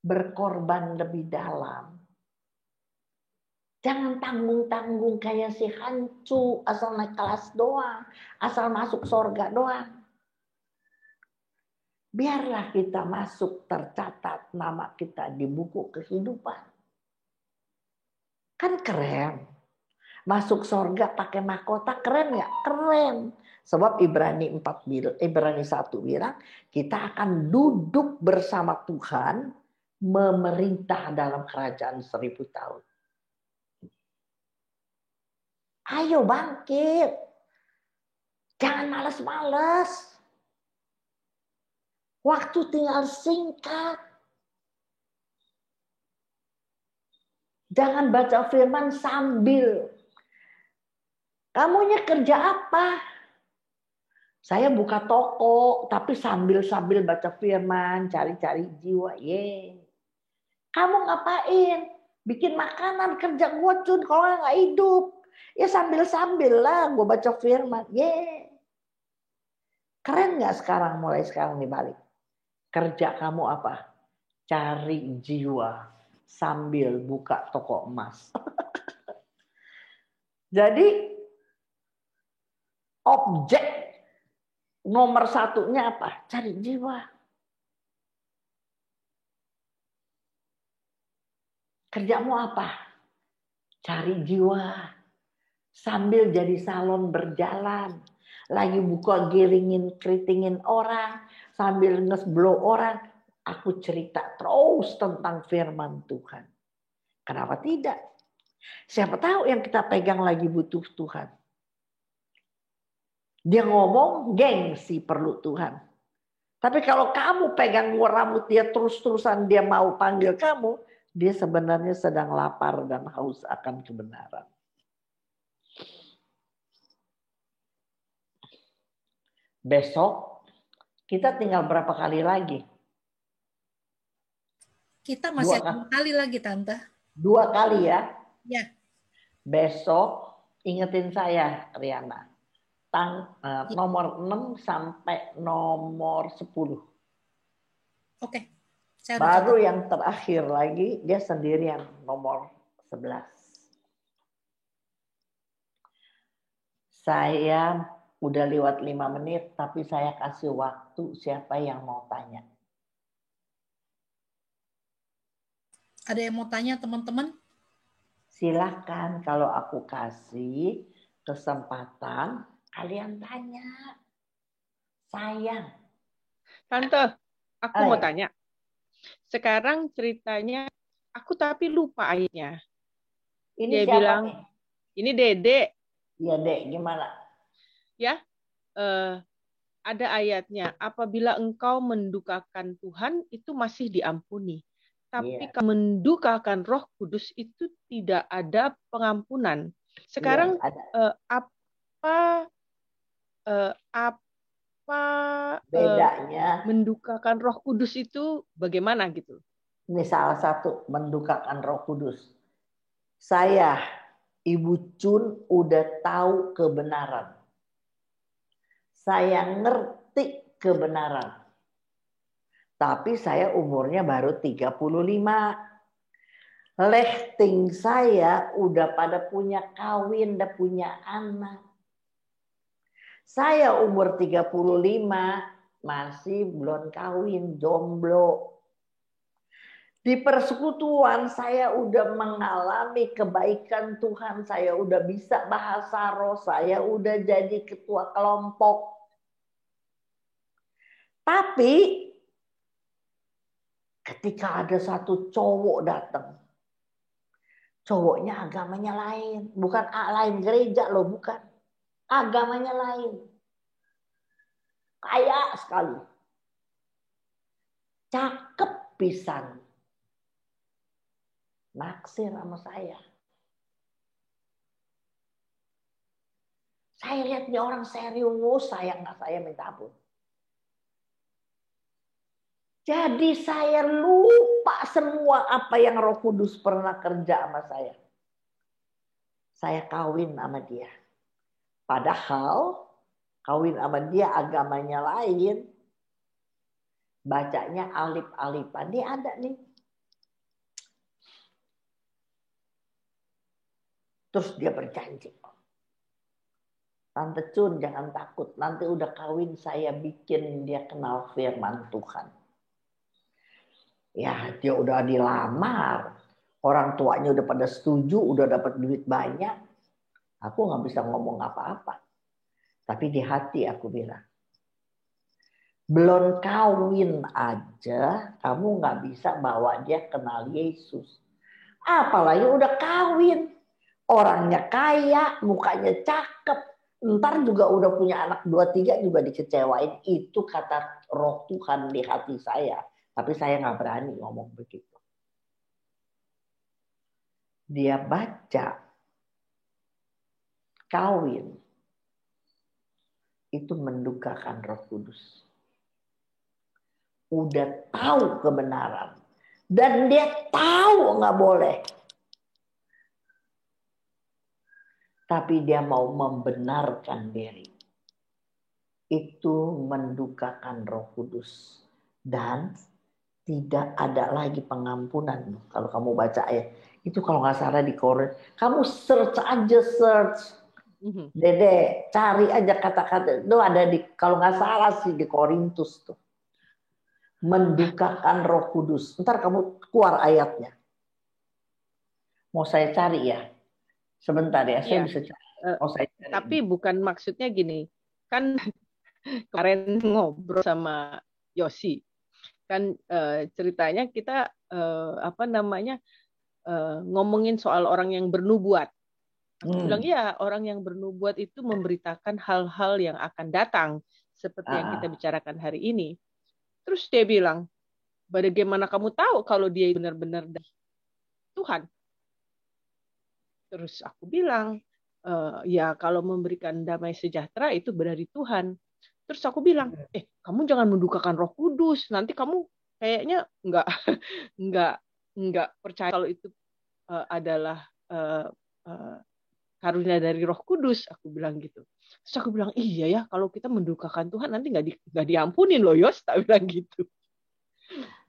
berkorban lebih dalam? Jangan tanggung-tanggung kayak si Hancu, asal naik kelas doang, asal masuk surga doang. Biarlah kita masuk tercatat nama kita di buku kehidupan. Kan keren. Masuk surga pakai mahkota keren nggak? Keren. Sebab Ibrani 1 bilang kita akan duduk bersama Tuhan memerintah dalam kerajaan 1000 tahun. Ayo bangkit. Jangan malas-malas. Waktu tinggal singkat. Jangan baca firman sambil. Kamunya kerja apa? Saya buka toko, tapi sambil baca firman, cari-cari jiwa. Kamu ngapain? Bikin makanan, kerja gue Cun, kalau nggak hidup. Ya sambil-sambil lah gue baca firman. Keren nggak sekarang, mulai sekarang dibalik? Kerja kamu apa? Cari jiwa sambil buka toko emas. Jadi objek nomor satunya apa? Cari jiwa. Kerjamu apa? Cari jiwa. Sambil jadi salon berjalan. Lagi buka giringin, keritingin orang. Sambil nge-blow orang. Aku cerita terus tentang firman Tuhan. Kenapa tidak? Siapa tahu yang kita pegang lagi butuh Tuhan. Dia ngomong gengsi perlu Tuhan. Tapi kalau kamu pegang rambut dia terus-terusan dia mau panggil kamu, dia sebenarnya sedang lapar dan haus akan kebenaran. Besok kita tinggal berapa kali lagi? Kita masih ada 2 kali lagi, Tante. 2 kali ya? Ya. Besok ingetin saya, Riana. Nomor 6 sampai nomor 10. Oke. Baru yang terakhir lagi, dia sendirian, nomor 11. Saya udah lewat 5 menit, tapi saya kasih waktu siapa yang mau tanya. Ada yang mau tanya teman-teman? Silakan, kalau aku kasih kesempatan, kalian tanya. Sayang. Tante, aku mau tanya. Sekarang ceritanya, aku tapi lupa ayatnya. Ini dia siapa bilang, nih? Ini Dede. Iya Dek, gimana? Ya, ada ayatnya. Apabila engkau mendukakan Tuhan, itu masih diampuni. Tapi kalau mendukakan Roh Kudus itu tidak ada pengampunan. Sekarang apa bedanya? Mendukakan Roh Kudus itu bagaimana gitu? Ini salah satu mendukakan Roh Kudus. Saya, Ibu Cun, udah tahu kebenaran. Saya ngerti kebenaran. Tapi saya umurnya baru 35. Lehting saya udah pada punya kawin, udah punya anak. Saya umur 35 masih belum kawin, jomblo. Di persekutuan saya udah mengalami kebaikan Tuhan. Saya udah bisa bahasa roh. Saya udah jadi ketua kelompok. Tapi ketika ada satu cowok datang. Cowoknya agamanya lain. Bukan lain gereja loh, bukan. Agamanya lain. Kaya sekali. Cakep pisan. Naksir sama saya. Saya lihat dia orang serius, sayang nggak saya minta ampun. Jadi saya lupa semua apa yang Roh Kudus pernah kerja sama saya. Saya kawin sama dia. Padahal kawin sama dia agamanya lain. Bacanya alif-alifan. Dia ada nih. Terus dia berjanji. Tante Cun jangan takut. Nanti udah kawin saya bikin dia kenal firman Tuhan. Ya dia udah dilamar. Orang tuanya udah pada setuju. Udah dapat duit banyak. Aku gak bisa ngomong apa-apa. Tapi di hati aku bilang. Belum kawin aja. Kamu gak bisa bawa dia kenal Yesus. Apalagi udah kawin. Orangnya kaya. Mukanya cakep. Ntar juga udah punya anak 2-3 juga dikecewain. Itu kata Roh Tuhan di hati saya. Tapi saya gak berani ngomong begitu. Dia baca. Kawin. Itu mendukakan Roh Kudus. Udah tahu kebenaran. Dan dia tahu gak boleh. Tapi dia mau membenarkan diri. Itu mendukakan Roh Kudus. Dan tidak ada lagi pengampunan. Kalau kamu baca ayat. Itu kalau nggak salah di Korintus. Kamu search aja, search. Dede, cari aja kata-kata. Itu ada di, kalau nggak salah sih di Korintus tuh. Mendukakan Roh Kudus. Ntar kamu keluar ayatnya. Mau saya cari ya? Sebentar ya, saya bisa cari. Mau saya cari. Tapi bukan maksudnya gini. Kan kemarin ngobrol sama Yosi. Kan ceritanya kita ngomongin soal orang yang bernubuat. Aku bilang ya, orang yang bernubuat itu memberitakan hal-hal yang akan datang seperti yang kita bicarakan hari ini. Terus dia bilang, bagaimana kamu tahu kalau dia benar-benar dari Tuhan? Terus aku bilang, ya kalau memberikan damai sejahtera itu dari Tuhan. Terus aku bilang, kamu jangan mendukakan Roh Kudus. Nanti kamu kayaknya nggak percaya kalau itu adalah karunia dari Roh Kudus. Aku bilang gitu. Terus aku bilang, iya ya, kalau kita mendukakan Tuhan nanti nggak diampunin loh, Yos. Tak bilang gitu.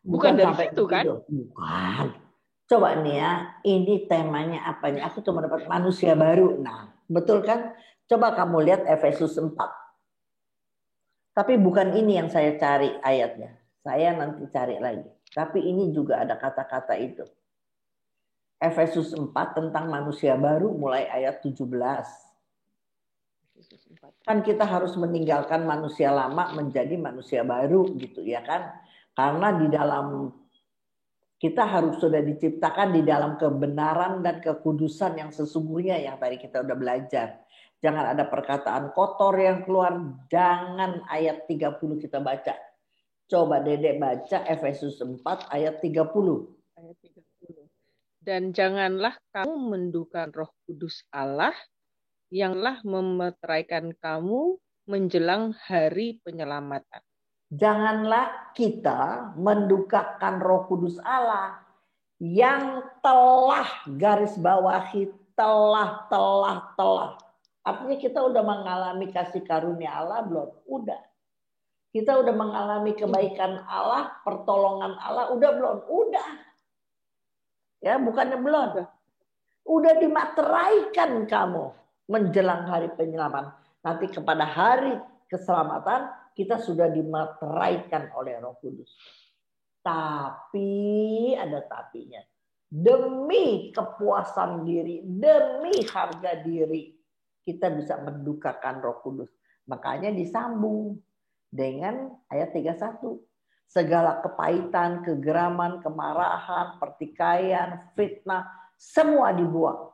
Bukan dari situ kan? Bukan. Coba nih ya, ini temanya apa nih? Aku cuma dapat manusia baru. Nah, betul kan? Coba kamu lihat Efesus 4. Tapi bukan ini yang saya cari ayatnya. Saya nanti cari lagi. Tapi ini juga ada kata-kata itu. Efesus 4 tentang manusia baru mulai ayat 17. Kan kita harus meninggalkan manusia lama menjadi manusia baru gitu ya kan. Karena di dalam kita harus sudah diciptakan di dalam kebenaran dan kekudusan yang sesungguhnya yang tadi kita udah belajar. Jangan ada perkataan kotor yang keluar. Jangan ayat 30 kita baca. Coba Dedek baca Efesus 4 ayat 30. Ayat 30. Dan janganlah kamu mendukakan Roh Kudus Allah yanglah memeteraikan kamu menjelang hari penyelamatan. Janganlah kita mendukakan Roh Kudus Allah yang telah, garis bawahi telah. Artinya kita udah mengalami kasih karunia Allah belum? Udah. Kita udah mengalami kebaikan Allah, pertolongan Allah, udah belum? Udah. Ya, bukannya belum. Udah dimateraikan kamu menjelang hari penyelaman. Nanti kepada hari keselamatan kita sudah dimateraikan oleh Roh Kudus. Tapi ada tapinya. Demi kepuasan diri, demi harga diri, kita bisa mendukakan Roh Kudus. Makanya disambung dengan ayat 31. Segala kepahitan, kegeraman, kemarahan, pertikaian, fitnah, semua dibuang.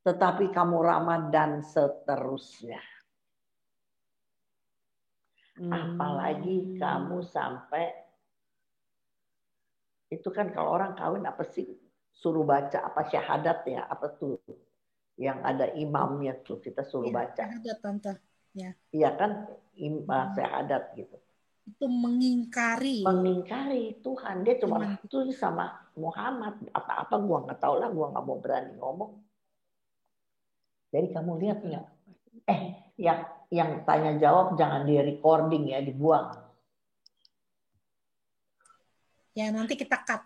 Tetapi kamu ramah dan seterusnya. Apalagi kamu sampai, itu kan kalau orang kawin apa sih? Suruh baca apa syahadat ya? Apa tuh? Yang ada imamnya tuh kita suruh baca. Syahadat, Tante. Ya. Iya kan? Syahadat gitu. Itu mengingkari Tuhan. Dia cuma tulis sama Muhammad. Apa-apa gua nggak tahu lah. Gua nggak mau berani ngomong. Jadi kamu lihat nggak? Yang tanya jawab jangan di recording ya, dibuang. Ya nanti kita cut.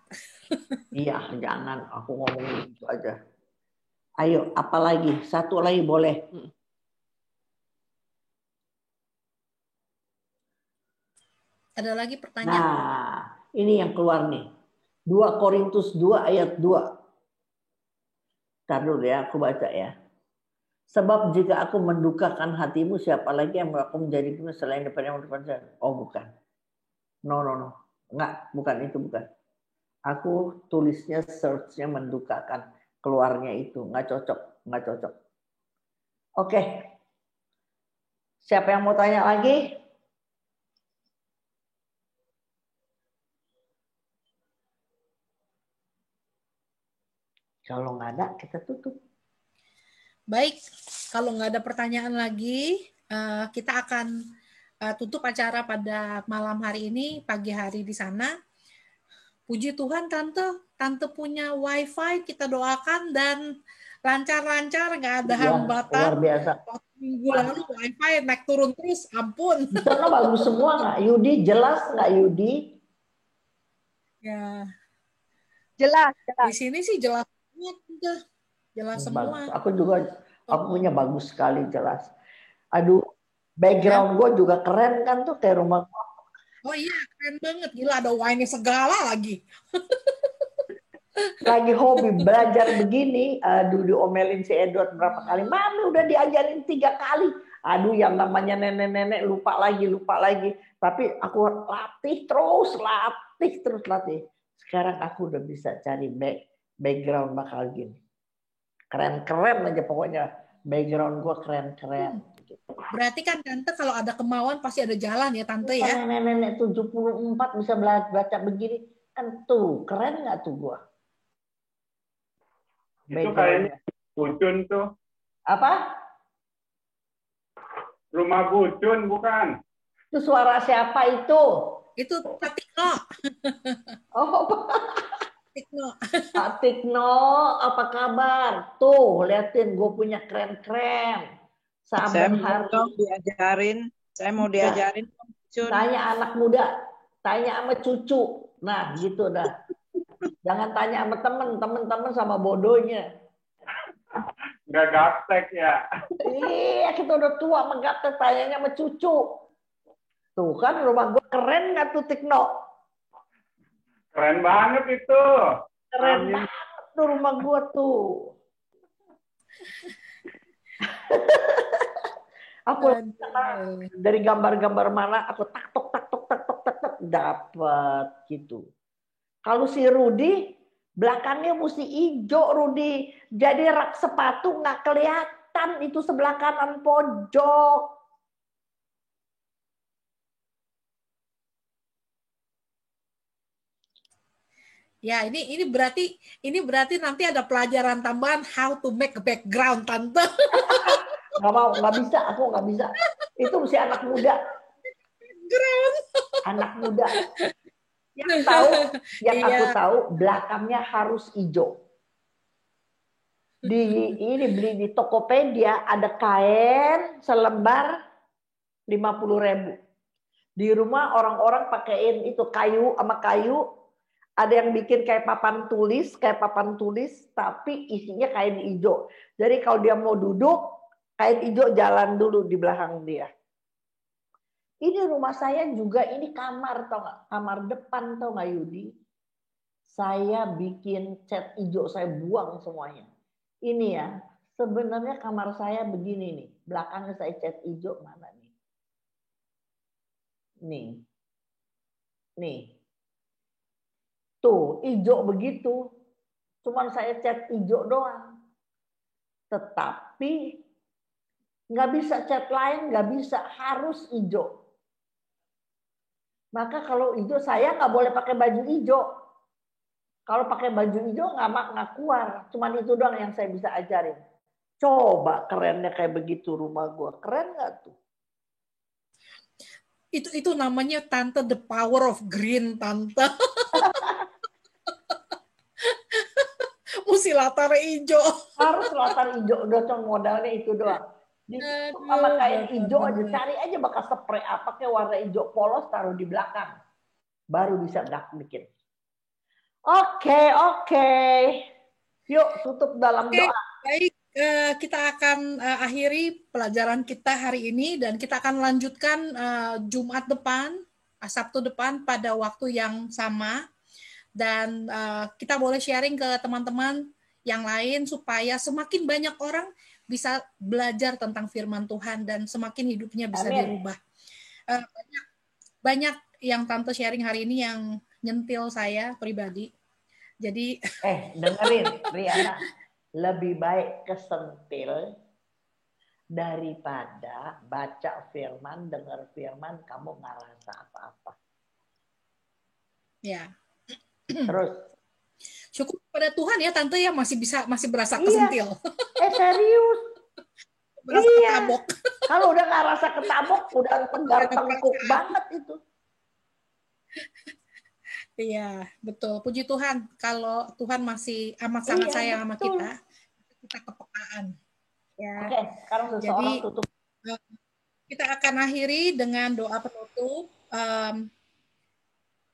Iya, jangan. Aku ngomongin itu aja. Ayo, apalagi? Satu lagi boleh. Ada lagi pertanyaan? Nah, ini yang keluar nih. 2 Korintus 2 ayat 2. Ntar dulu ya, aku baca ya. Sebab jika aku mendukakan hatimu, siapa lagi yang aku menjadikanmu selain daripada yang mendukakan? Oh, bukan. No. Enggak, bukan itu, bukan. Aku tulisnya, search-nya mendukakan. Keluarnya itu. Enggak cocok. Oke. Siapa yang mau tanya lagi? Kalau nggak ada, kita tutup. Baik, kalau nggak ada pertanyaan lagi, kita akan tutup acara pada malam hari ini, pagi hari di sana. Puji Tuhan, Tante punya WiFi, kita doakan dan lancar-lancar, nggak ada hambatan. Luar biasa. Minggu lalu WiFi naik turun terus, ampun. Di sana bagus semua nggak? Yudi, jelas nggak Yudi? Ya. Jelas. Di sini sih jelas semua, jelas semua. Aku punya bagus sekali, jelas. Aduh, background gue juga keren kan tuh kayak rumah gue. Oh iya, keren banget. Gila, ada wine segala lagi. Lagi hobi belajar begini, aduh diomelin si Edward berapa kali. Mami udah diajarin 3 kali. Aduh, yang namanya nenek-nenek lupa lagi. Tapi aku latih terus. Sekarang aku udah bisa cari background bakal gini. Keren-keren aja pokoknya. Background gue keren-keren. Berarti kan Tante kalau ada kemauan pasti ada jalan ya Tante ya? Nenek-nenek 74 bisa baca begini. Kan tuh, keren nggak tuh gue? Itu kayaknya Bucun tuh. Apa? Rumah Bucun bukan? Itu suara siapa itu? Itu Pak Tikno. Oh, Tikno. Pak Tikno, apa kabar? Tuh, liatin gue punya keren-keren. Saya mau diajarin. Tanya anak muda, tanya sama cucu. Nah, gitu dah. Jangan tanya sama temen sama bodohnya. Nggak gaptek ya? Iya, kita udah tua menggaptek, tanyanya sama cucu. Tuh kan rumah gue keren nggak tuh Tikno? Keren banget itu. Keren banget tuh rumah gue tuh. Aku dari gambar-gambar mana aku tak dapat gitu. Kalau si Rudi belakangnya mesti hijau Rudi. Jadi rak sepatu nggak kelihatan itu sebelah kanan pojok. Ya, ini berarti nanti ada pelajaran tambahan how to make a background, Tante. Nggak bisa, aku nggak bisa. Itu mesti anak muda. Background. Anak muda. Yang Iya. aku tahu belakangnya harus hijau. Ini beli di Tokopedia ada kain selembar 50.000. Di rumah orang-orang pakein itu kayu sama kayu. Ada yang bikin kayak papan tulis, tapi isinya kain hijau. Jadi kalau dia mau duduk, kain hijau jalan dulu di belakang dia. Ini rumah saya juga, ini kamar, tau nggak? Kamar depan, tau nggak Yudi? Saya bikin cat hijau, saya buang semuanya. Ini ya, sebenarnya kamar saya begini nih. Belakangnya saya cat hijau, mana nih? Nih. Tuh, hijau begitu. Cuman saya cat hijau doang. Tetapi nggak bisa cat lain, nggak bisa, harus hijau. Maka kalau hijau saya nggak boleh pakai baju hijau. Kalau pakai baju hijau nggak keluar. Cuman itu doang yang saya bisa ajarin. Coba kerennya kayak begitu rumah gue. Keren nggak tuh? Itu namanya tante, the power of green, tante. Mesti latar hijau. Harus latar hijau, udah cuma modalnya itu doang. Sama kain hijau aja, cari aja bekas spray apa kayak warna hijau polos, taruh di belakang. Baru bisa bikin. Oke. Yuk tutup dalam doa. Baik, kita akan akhiri pelajaran kita hari ini dan kita akan lanjutkan Jumat depan, Sabtu depan pada waktu yang sama. Dan kita boleh sharing ke teman-teman yang lain supaya semakin banyak orang bisa belajar tentang firman Tuhan dan semakin hidupnya bisa dirubah. Banyak yang tante sharing hari ini yang nyentil saya pribadi. Jadi dengerin Riana, lebih baik kesentil daripada baca firman, dengar firman kamu nggak rasa apa-apa. Ya. Terus syukur pada Tuhan ya tante ya masih berasa kesentil. Serius. Berasa ketabok. Kalau udah nggak rasa ketabok, udah tegar tengkuk banget itu. Iya, betul. Puji Tuhan kalau Tuhan masih amat sangat sayang sama kita kepekaan. Ya. Oke, sekarang seseorang tutup. Kita akan akhiri dengan doa penutup.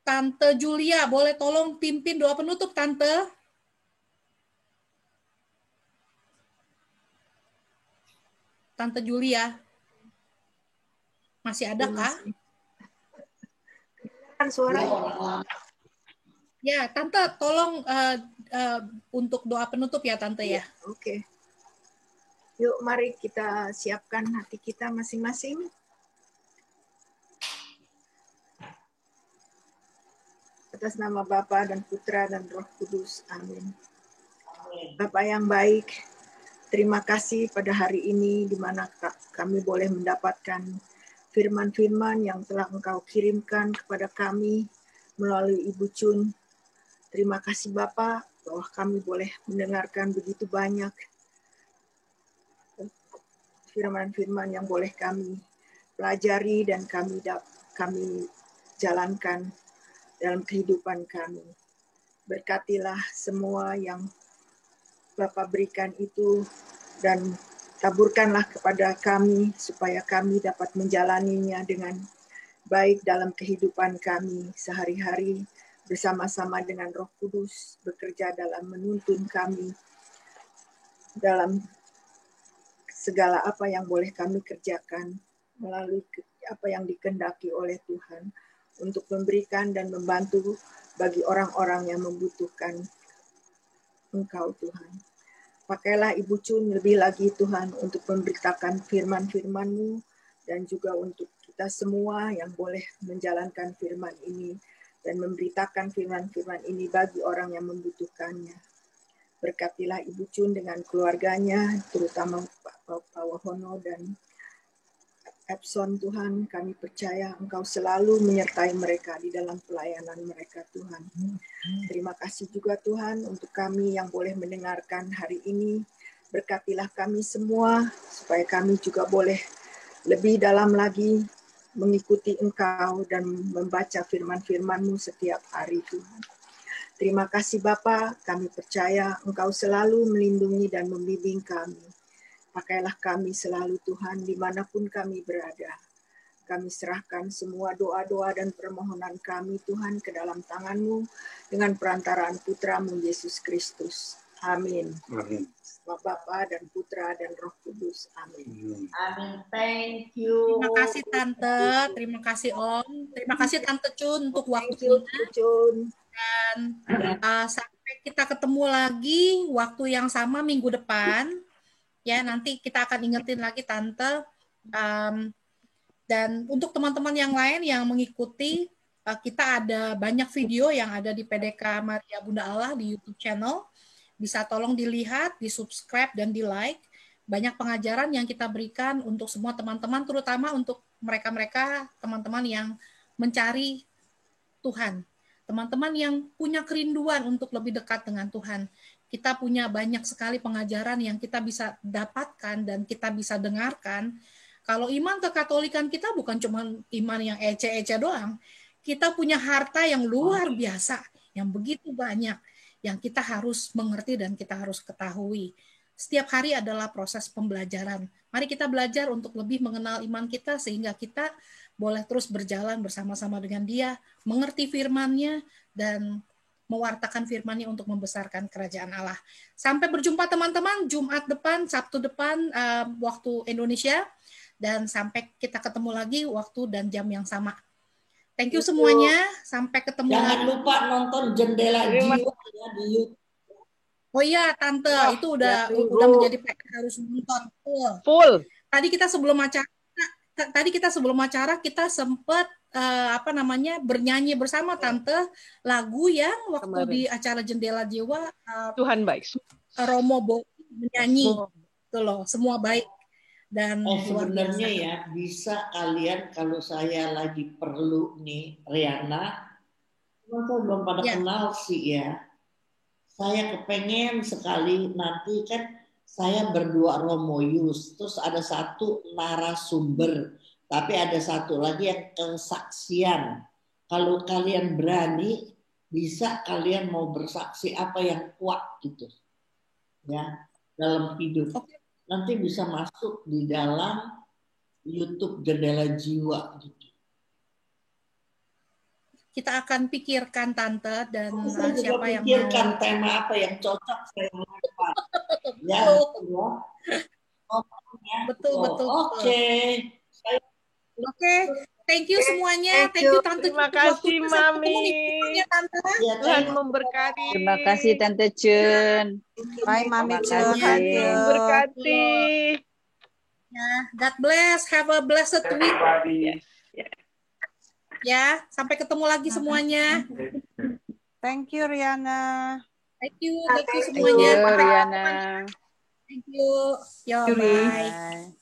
Tante Julia, boleh tolong pimpin doa penutup, Tante? Tante Julia. Masih ada kah? Kan suara. Ya, Tante tolong untuk doa penutup ya, Tante ya. Oke. Yuk mari kita siapkan hati kita masing-masing. Atas nama Bapa dan Putra dan Roh Kudus. Amin. Bapa yang baik, terima kasih pada hari ini di mana kami boleh mendapatkan firman-firman yang telah Engkau kirimkan kepada kami melalui Ibu Chun. Terima kasih Bapa bahwa kami boleh mendengarkan begitu banyak firman-firman yang boleh kami pelajari dan kami jalankan dalam kehidupan kami. Berkatilah semua yang Bapa berikan itu dan taburkanlah kepada kami supaya kami dapat menjalaninya dengan baik dalam kehidupan kami sehari-hari bersama-sama dengan Roh Kudus bekerja dalam menuntun kami dalam segala apa yang boleh kami kerjakan melalui apa yang dikehendaki oleh Tuhan untuk memberikan dan membantu bagi orang-orang yang membutuhkan Engkau Tuhan. Pakailah Ibu Chun lebih lagi Tuhan untuk memberitakan firman-firman-Mu dan juga untuk kita semua yang boleh menjalankan firman ini dan memberitakan firman-firman ini bagi orang yang membutuhkannya. Berkatilah Ibu Chun dengan keluarganya, terutama Pak Wahono dan Epson Tuhan, kami percaya Engkau selalu menyertai mereka di dalam pelayanan mereka Tuhan. Terima kasih juga Tuhan untuk kami yang boleh mendengarkan hari ini. Berkatilah kami semua supaya kami juga boleh lebih dalam lagi mengikuti Engkau dan membaca firman-firman-Mu setiap hari, Tuhan. Terima kasih Bapa, kami percaya Engkau selalu melindungi dan membimbing kami. Pakailah kami selalu Tuhan, dimanapun kami berada. Kami serahkan semua doa-doa dan permohonan kami Tuhan ke dalam tangan-Mu dengan perantaraan Putra-Mu Yesus Kristus. Amin. Amin. Bapa dan Putra dan Roh Kudus. Amin. Amin. Thank you. Terima kasih Tante, terima kasih Om, terima kasih Tante Cun untuk Thank you, waktunya. Cun. Dan sampai kita ketemu lagi waktu yang sama minggu depan. Ya, nanti kita akan ingetin lagi Tante. Dan untuk teman-teman yang lain yang mengikuti, kita ada banyak video yang ada di PDK Maria Bunda Allah di YouTube channel. Bisa tolong dilihat, di-subscribe, dan di-like. Banyak pengajaran yang kita berikan untuk semua teman-teman, terutama untuk mereka-mereka, teman-teman yang mencari Tuhan. Teman-teman yang punya kerinduan untuk lebih dekat dengan Tuhan. Kita punya banyak sekali pengajaran yang kita bisa dapatkan dan kita bisa dengarkan. Kalau iman kekatolikan kita bukan cuma iman yang ece-ece doang. Kita punya harta yang luar biasa, yang begitu banyak, yang kita harus mengerti dan kita harus ketahui. Setiap hari adalah proses pembelajaran. Mari kita belajar untuk lebih mengenal iman kita sehingga kita boleh terus berjalan bersama-sama dengan Dia, mengerti firman-Nya, dan mewartakan firman-Nya untuk membesarkan kerajaan Allah. Sampai berjumpa teman-teman, Jumat depan, Sabtu depan, waktu Indonesia, dan sampai kita ketemu lagi waktu dan jam yang sama. Thank you semuanya, sampai ketemu Jangan lagi. lupa nonton Jendela Jiwa ya di YouTube. Oh iya, Tante, itu udah menjadi PR, harus nonton. Full. Tadi kita sebelum acara kita sempat bernyanyi bersama Tante lagu yang waktu di acara Jendela Jiwa Tuhan baik. Romo Bo menyanyi itu loh, semua baik dan sebenarnya ya bisa kalian kalau saya lagi perlu nih Riana, saya belum pada kenal sih ya. Saya kepengen sekali nanti kan saya berdua Romo Yus, terus ada satu narasumber, tapi ada satu lagi yang kesaksian. Kalau kalian berani, bisa kalian mau bersaksi apa yang kuat gitu, ya dalam hidup. Nanti bisa masuk di dalam YouTube Jendela Jiwa gitu. Kita akan pikirkan Tante dan siapa yang pikirkan mau tema apa yang cocok saya lakukan. Ya, betul. Oke. Thank you semuanya. Thank you Tante. Terima kasih Mami. Tuhan memberkati. Terima kasih Tante Cun. Bye Mami Cun. Tuhan memberkati. Ya, God bless. Have a blessed week. Ya, sampai ketemu lagi semuanya. Thank you Riana. Thank you semuanya. Riana. Thank you. Yo, bye.